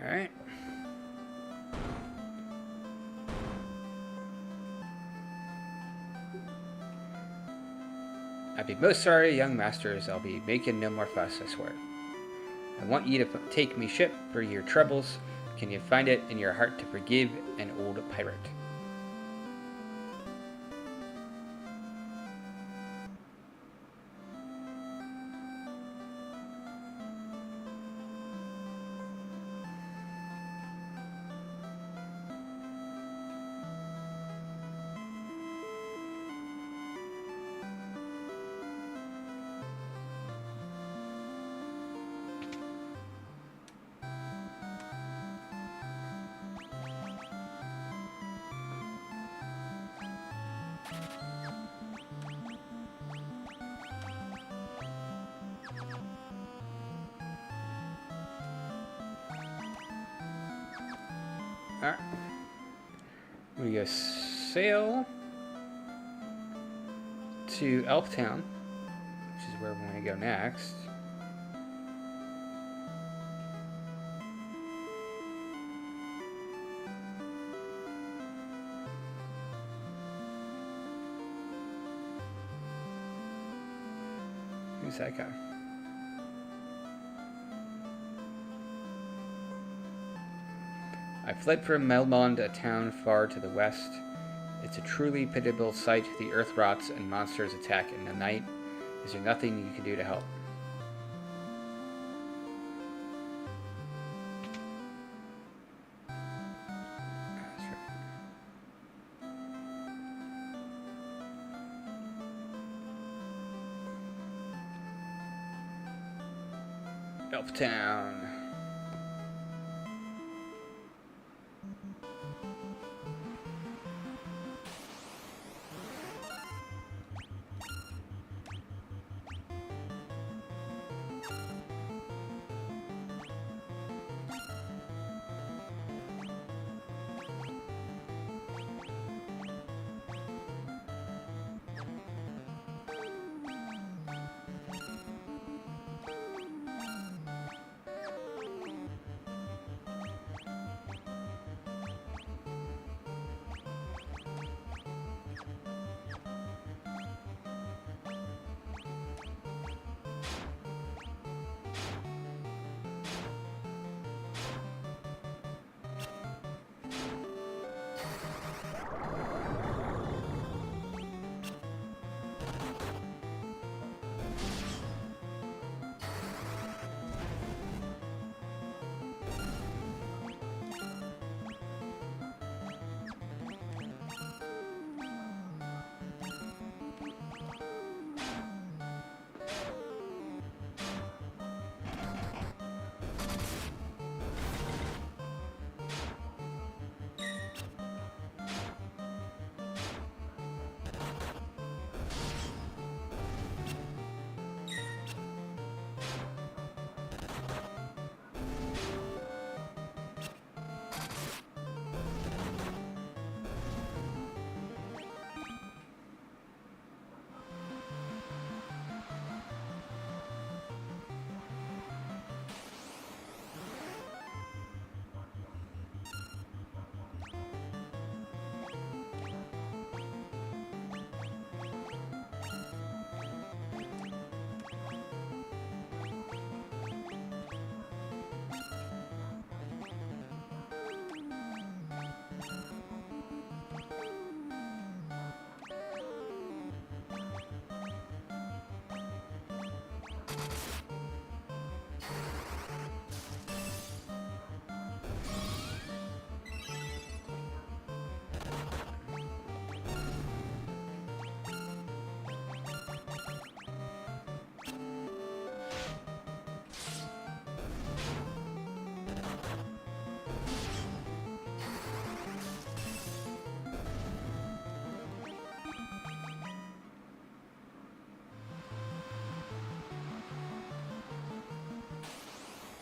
S1: Alright. I'd be most sorry, young masters. I'll be making no more fuss, I swear. I want you to take me ship for your troubles. Can you find it in your heart to forgive an old pirate? Alright. We go sail to Elftown, which is where we're going to go next. Who's that guy? I fled from Melmond, a town far to the west. It's a truly pitiable sight. The earth rots and monsters attack in the night. Is there nothing you can do to help? Elftown.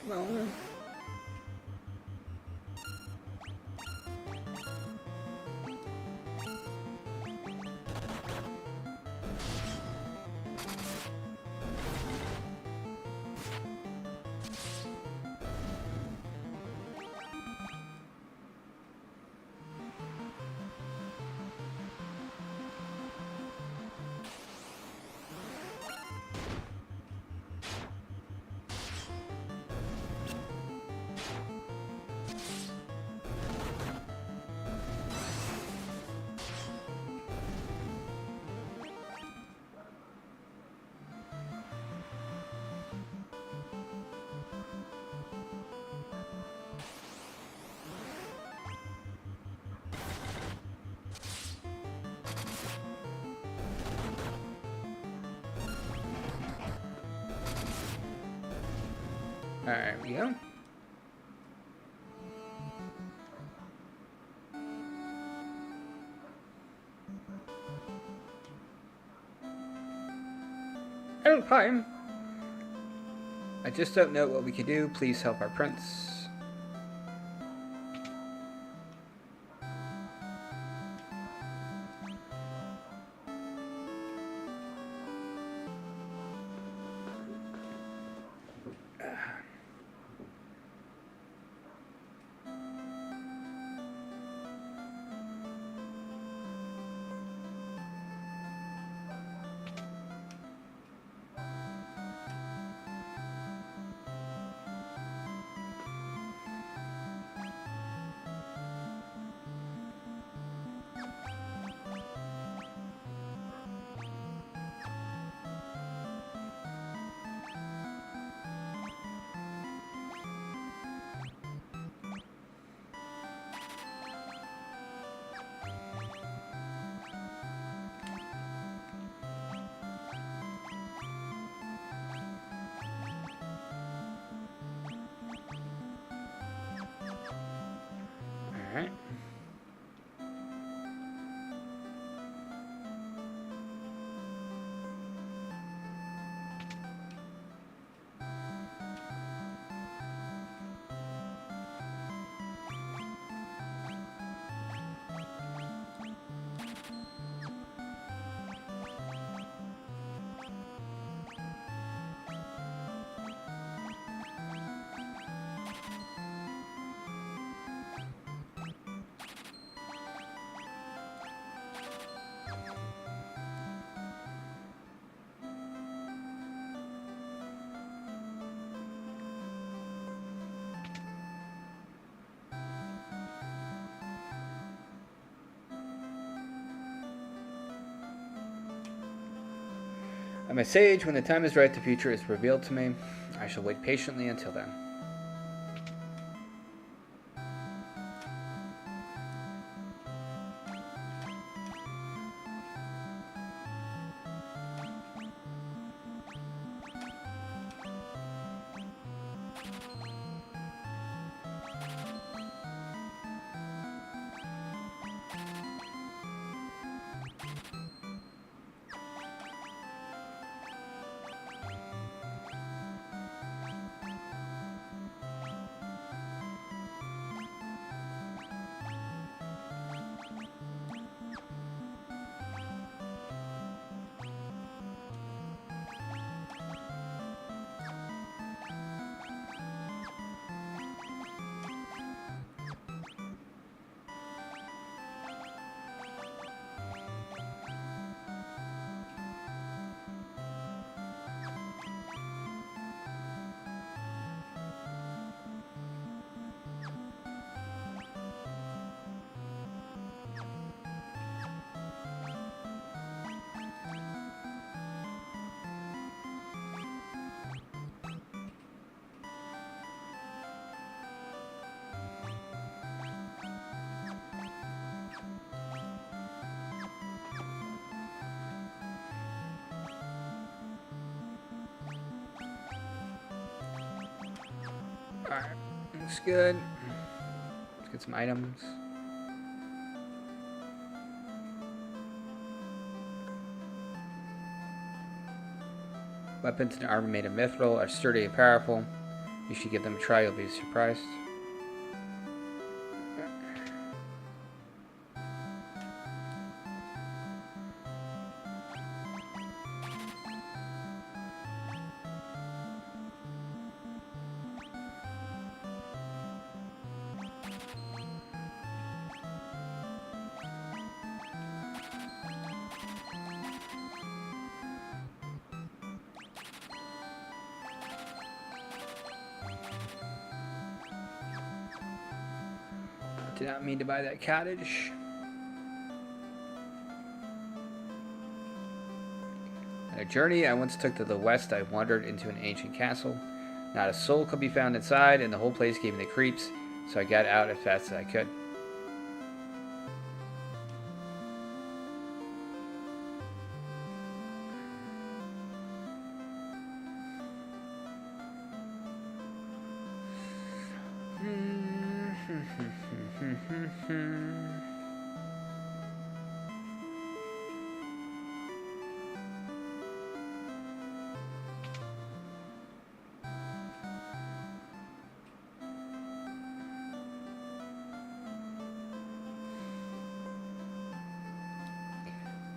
S1: Well. There we go. Help, time. I just don't know what we can do. Please help our prince. Alright. I'm a sage. When the time is right, the future is revealed to me. I shall wait patiently until then. Alright, looks good. Let's get some items. Weapons and armor made of mithril are sturdy and powerful. You should give them a try, you'll be surprised. Did not mean to buy that cottage. On a journey I once took to the west, I wandered into an ancient castle. Not a soul could be found inside, and the whole place gave me the creeps, so I got out as fast as I could.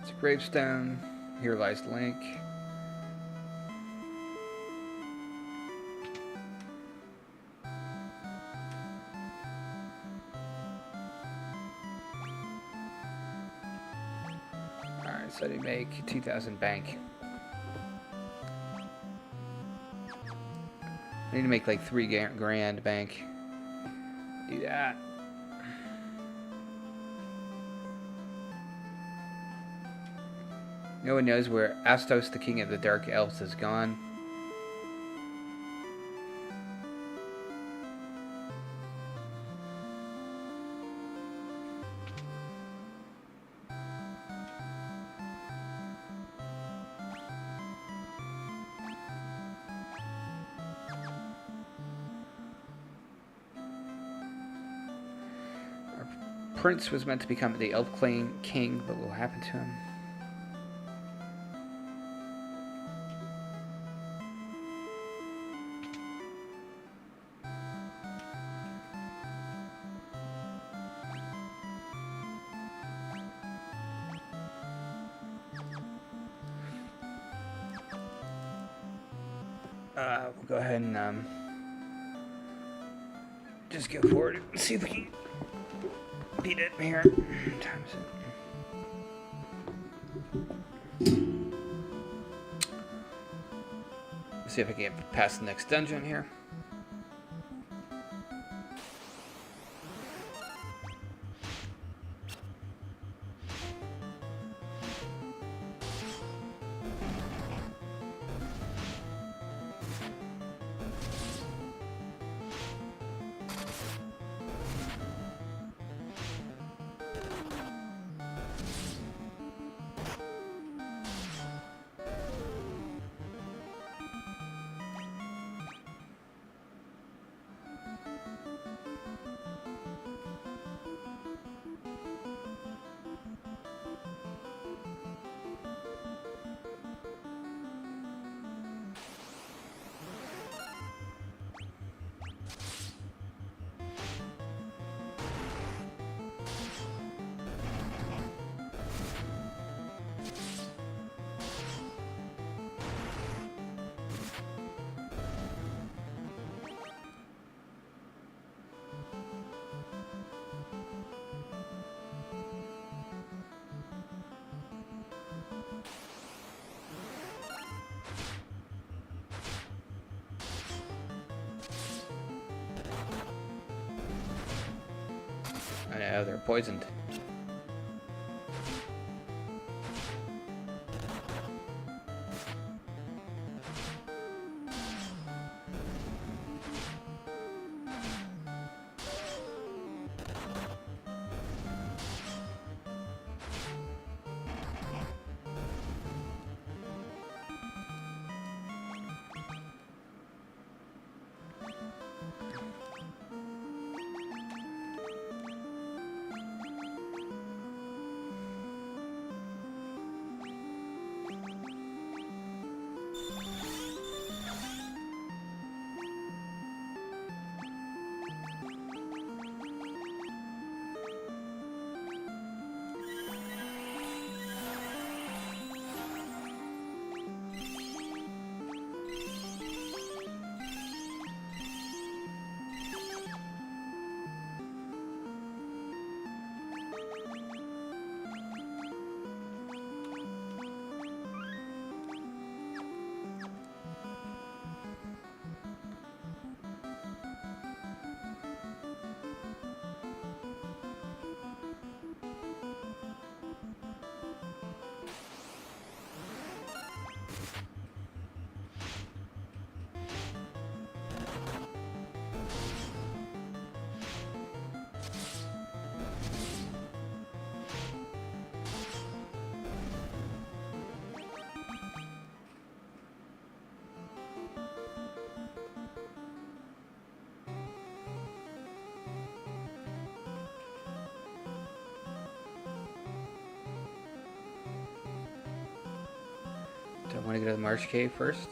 S1: It's a gravestone. Here lies Link. Alright, so they make 2,000 bank. I need to make like 3 grand bank. Do that. No one knows where Astos, the king of the dark elves, has gone. Our prince was meant to become the elf king, but what will happen to him? We'll go ahead and just go forward and see if we can beat it here. Times it. See if I can get past the next dungeon here. I know, they're poisoned. Do I want to go to the Marsh Cave first?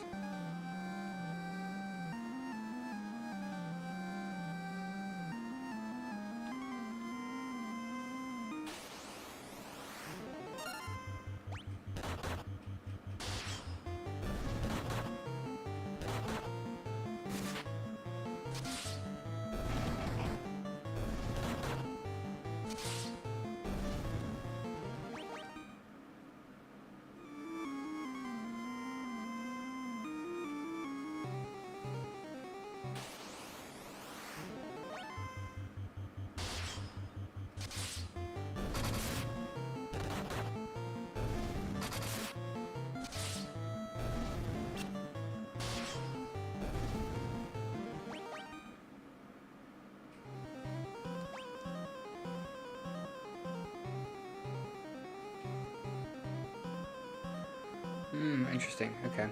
S1: Interesting. Okay.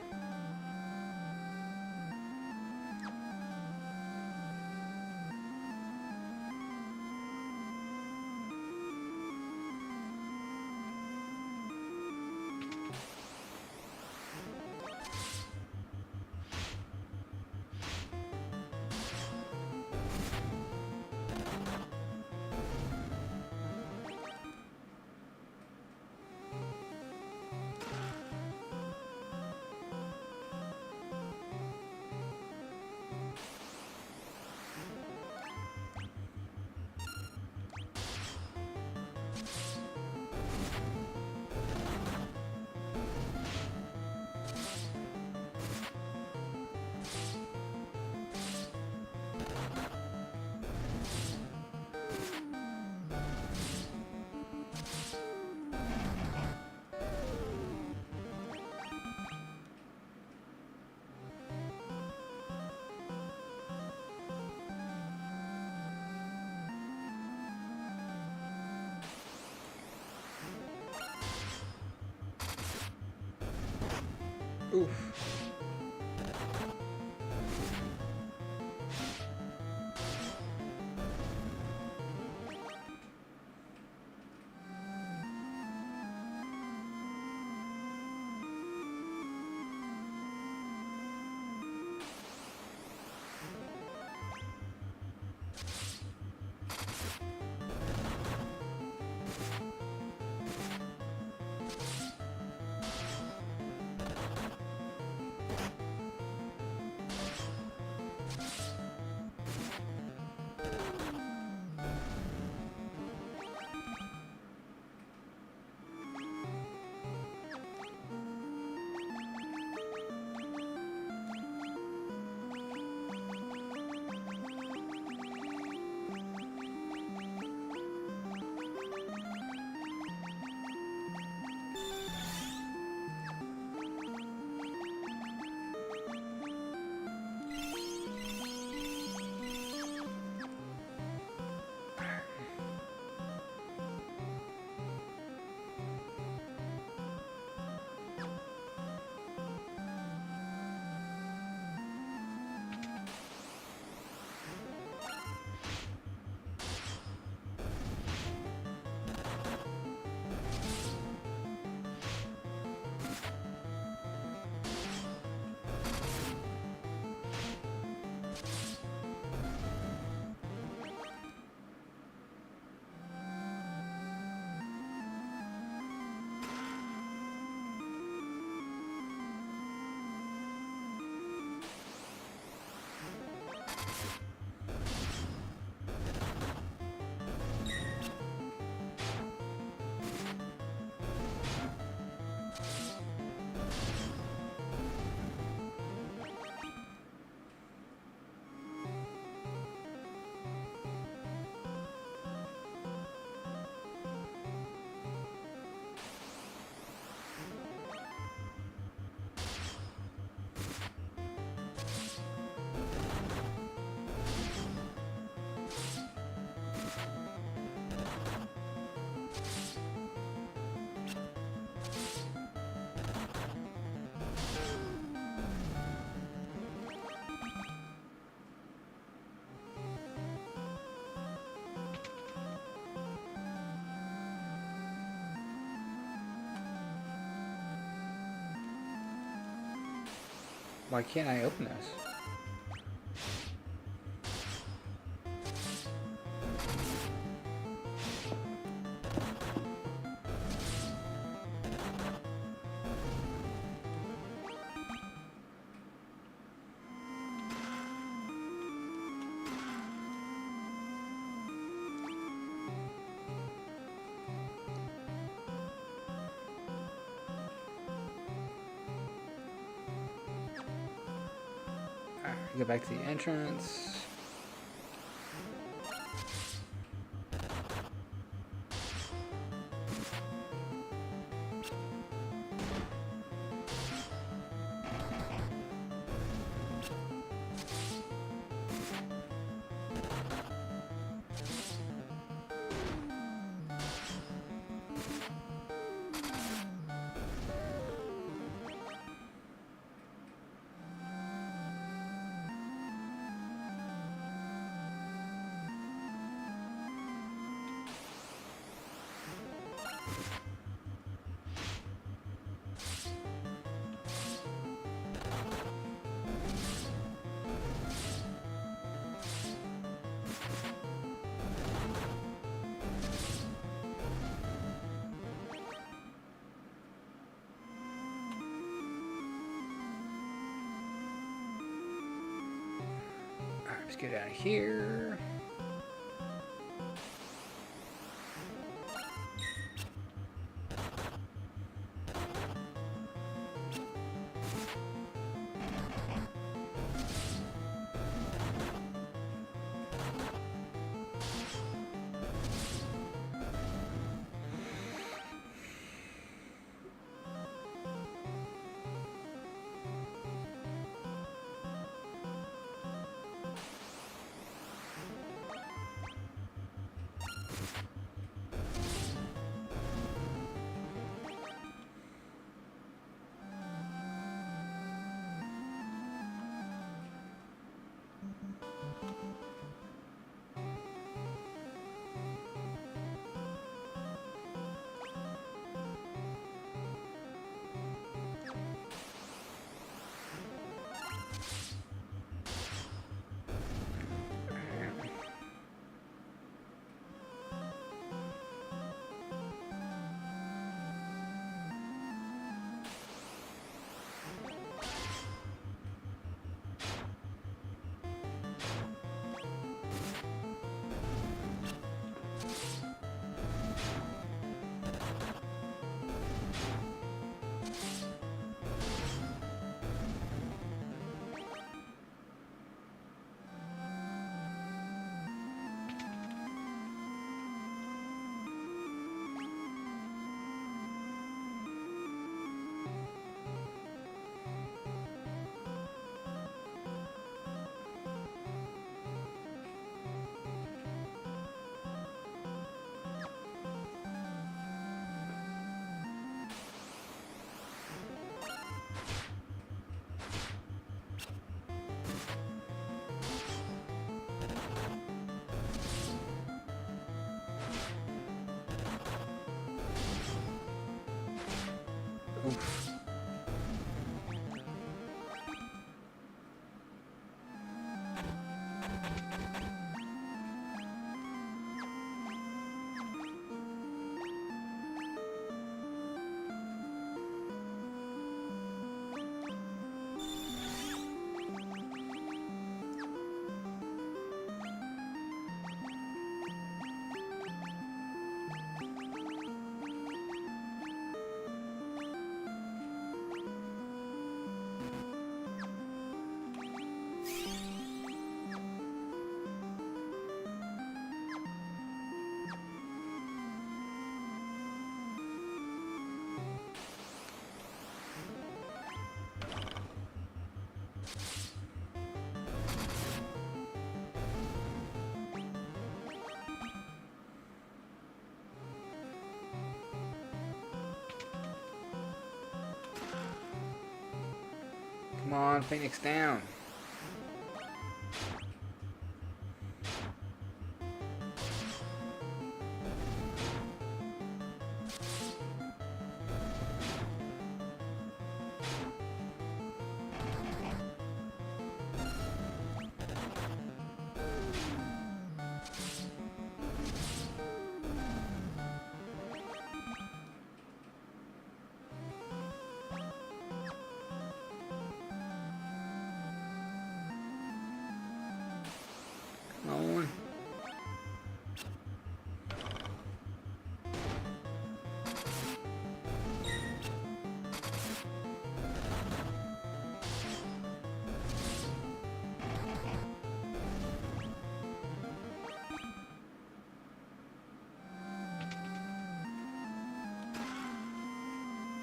S1: Oof. Why can't I open this? Go back to the entrance. Let's get out of here. Oof. Come on, Phoenix down.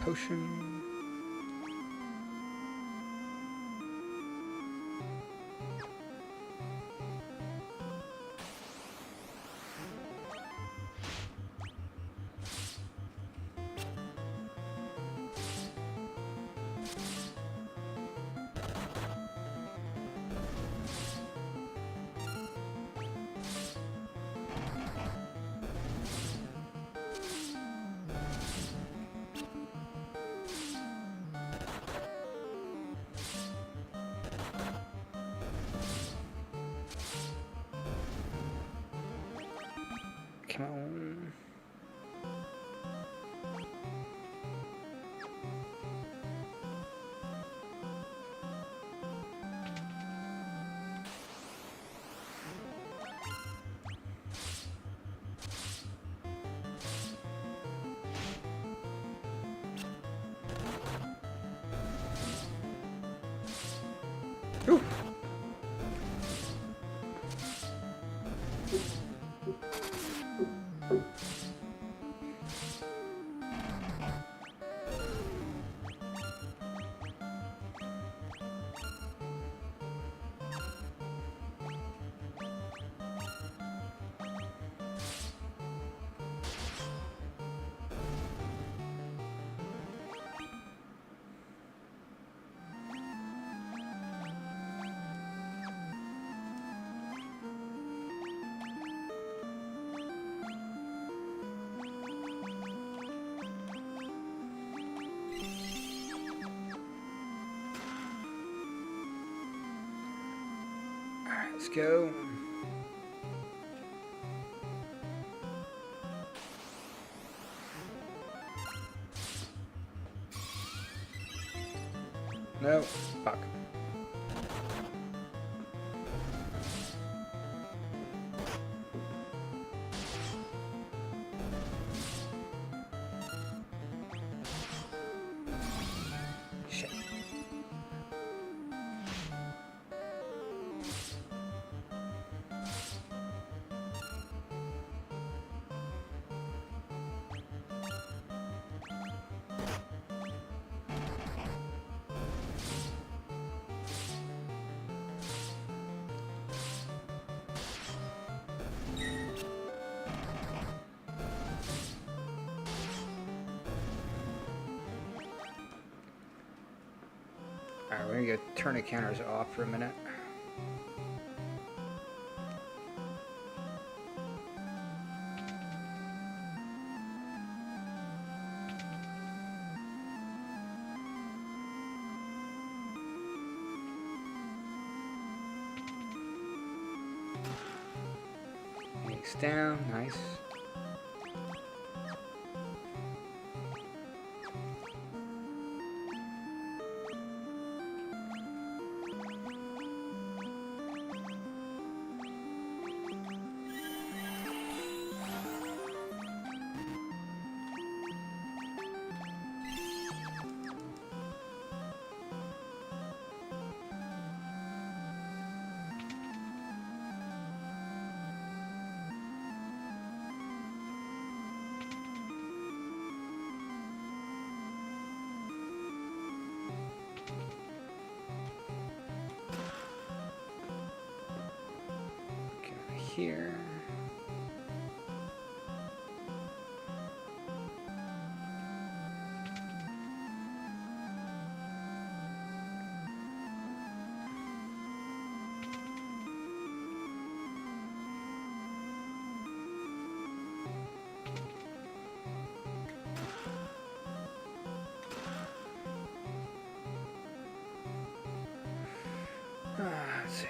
S1: potion. Come on. Ooh. Let's go. No, fuck. Shit. Alright, we're gonna go turn the counters off for a minute. Next down, nice. Here. Let's see.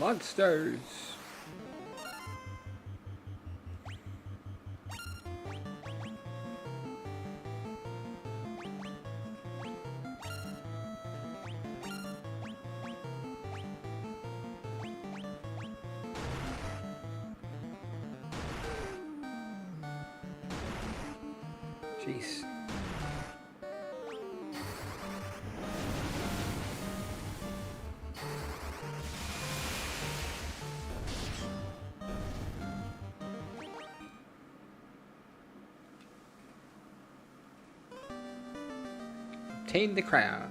S1: Monsters! Jeez. Obtain the crown.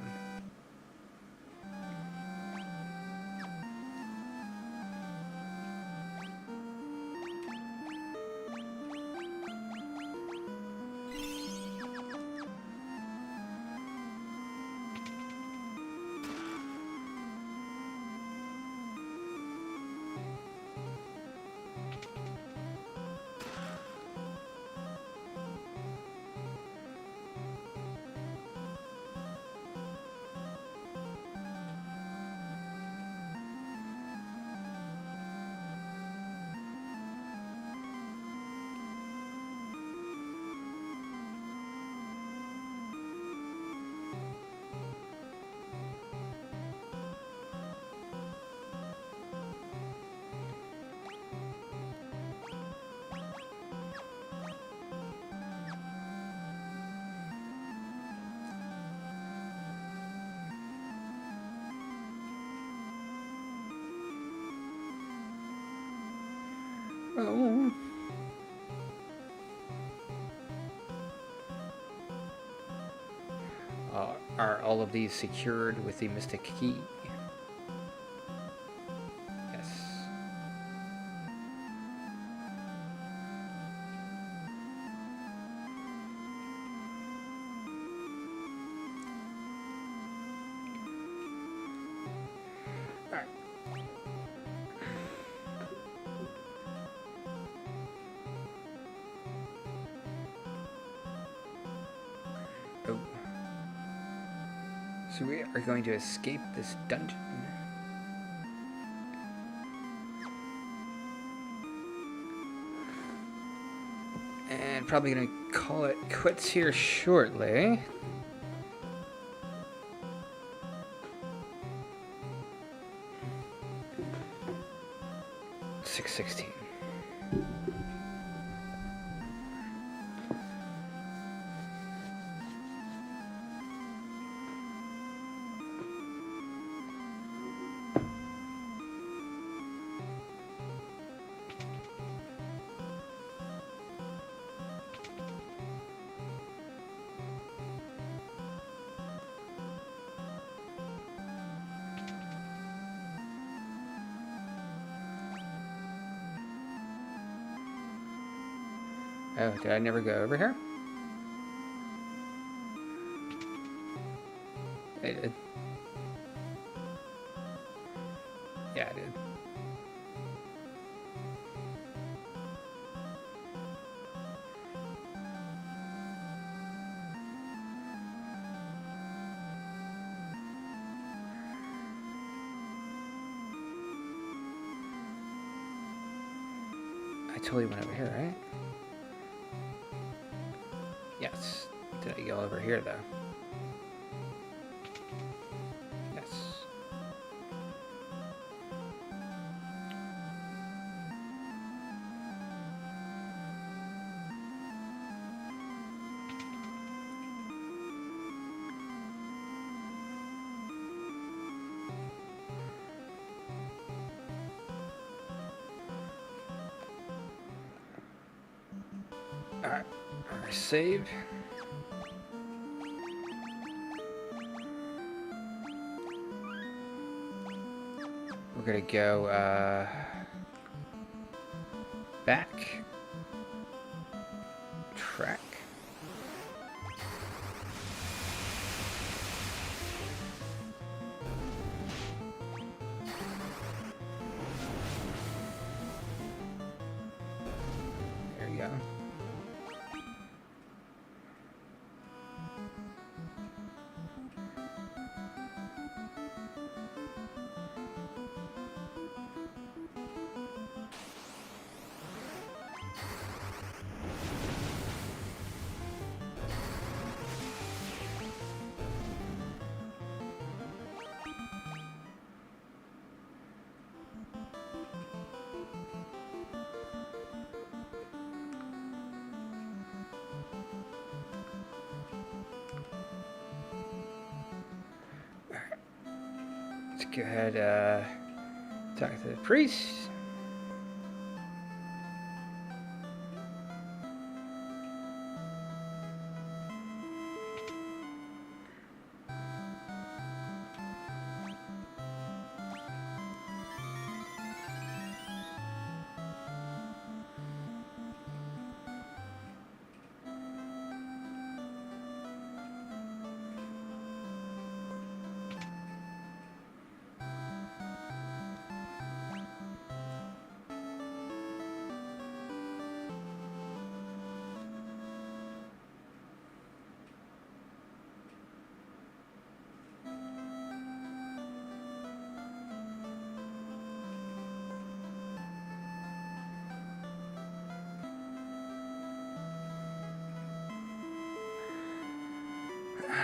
S1: Oh. Are all of these secured with the mystic key? Yes. All right. Oh. So we are going to escape this dungeon. And probably gonna call it quits here shortly. $6.16. Oh, did I never go over here? I did. Yeah, I did. I totally went over here, right? Yes. Did I go over here, though? Yes. Alright. Save. We're gonna go back. Track. There you go. Let's go ahead, talk to the priest.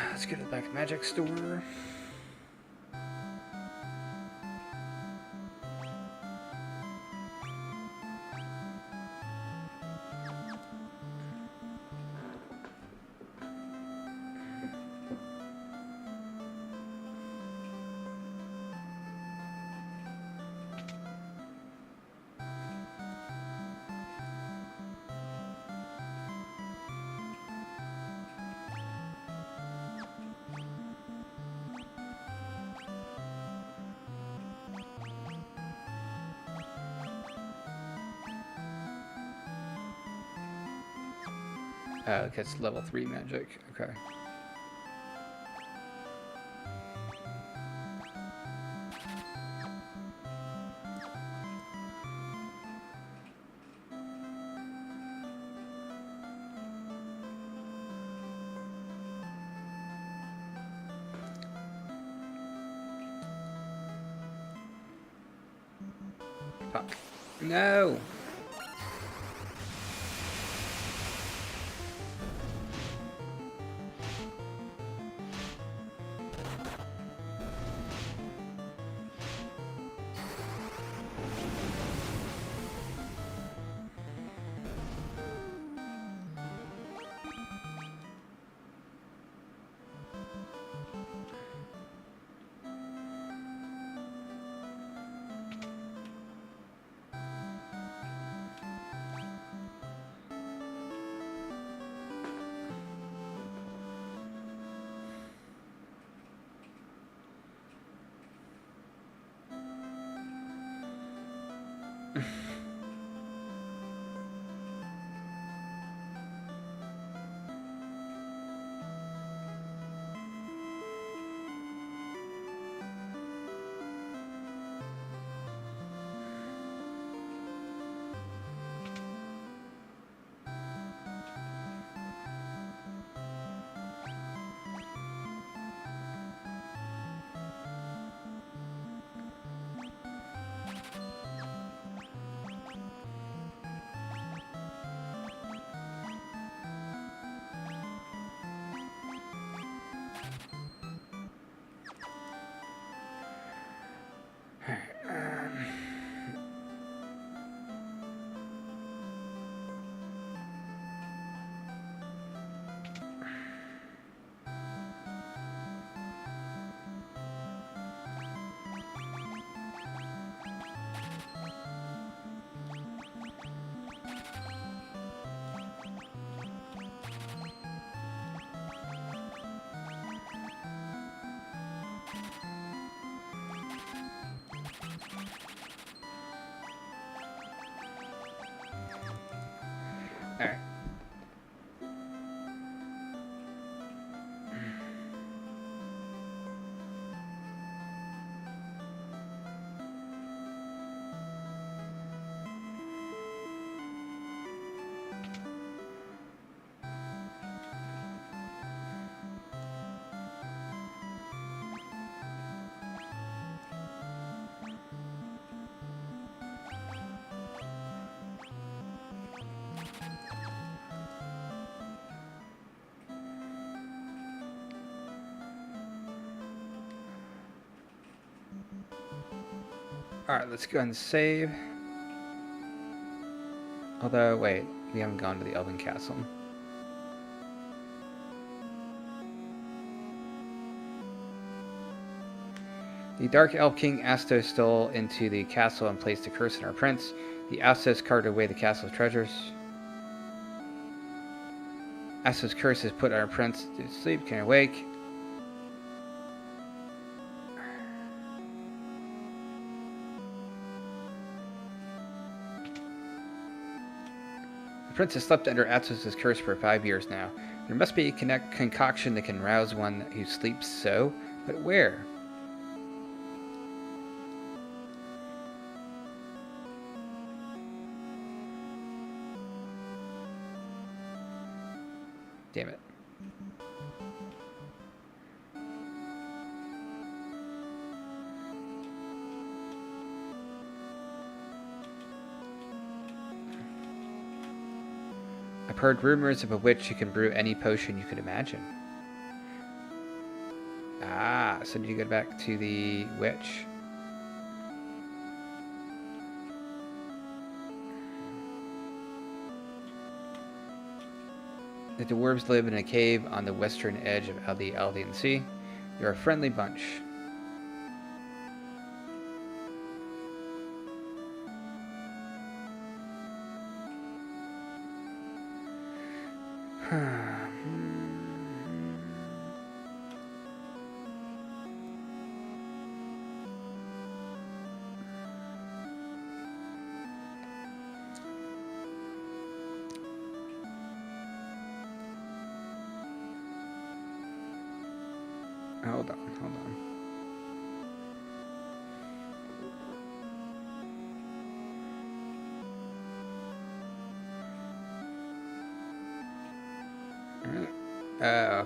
S1: Let's go to the Black Magic store. Okay, it's level 3 magic. Okay. Fuck. No! Alright. Alright, let's go and save. Although, wait, we haven't gone to the Elven Castle. The Dark Elf King Astos stole into the castle and placed a curse on our prince. The Astos carted away the castle's treasures. Astos' curse has put our prince to sleep. Can awake. The prince has slept under Astos' curse for 5 years now. There must be a concoction that can rouse one who sleeps so, but where? Damn it. I've heard rumors of a witch who can brew any potion you could imagine. Ah, so did you go back to the witch? The dwarves live in a cave on the western edge of the Aldean Sea. They're a friendly bunch. Hold on.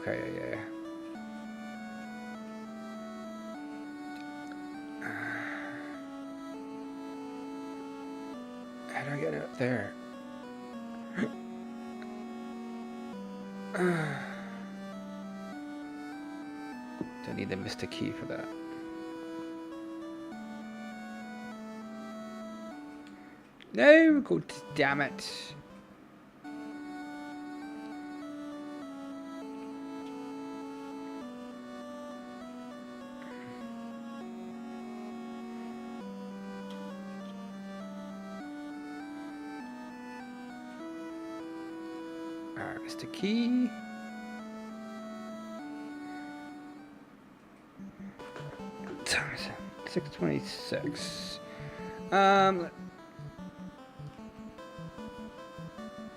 S1: Okay, yeah. How do I get up there? Don't need the mystic key for that. No, god damn it. Alright, mystic key. Time is 6:26.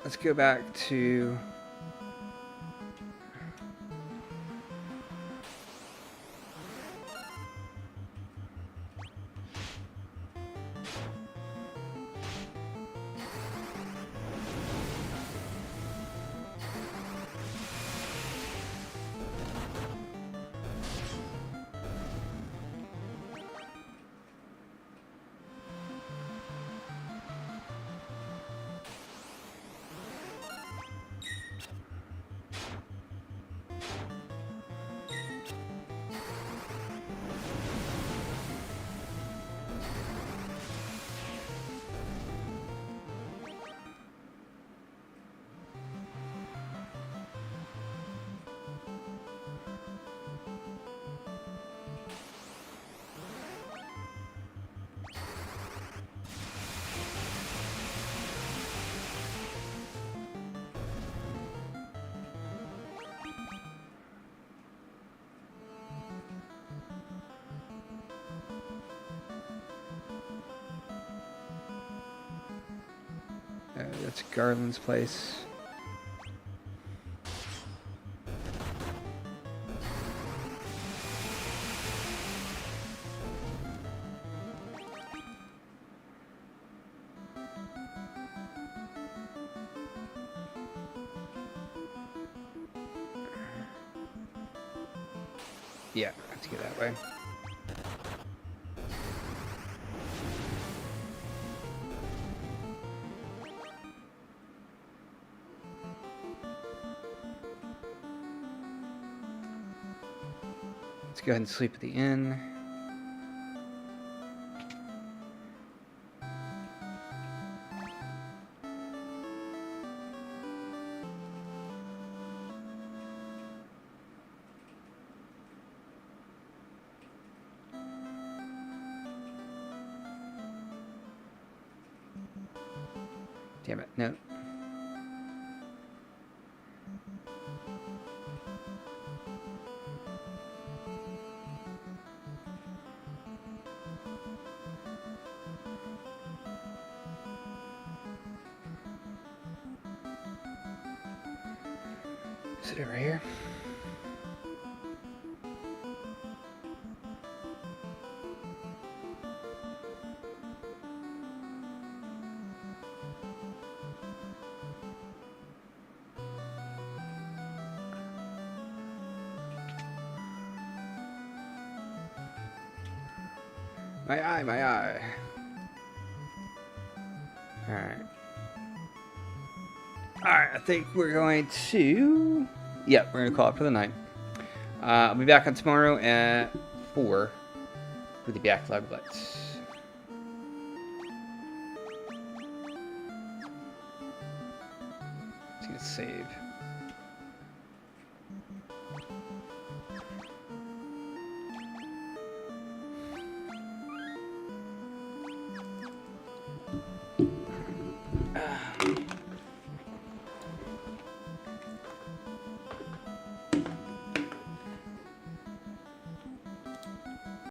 S1: Let's go back to that's Garland's place. Yeah, let's go that way. Let's go ahead and sleep at the inn. Damn it, no. Is it over here? My eye, my eye. Alright. Alright, I think we're going to... Yep, we're going to call it for the night. I'll be back on tomorrow at 4 for the backlog lights. It's going to save.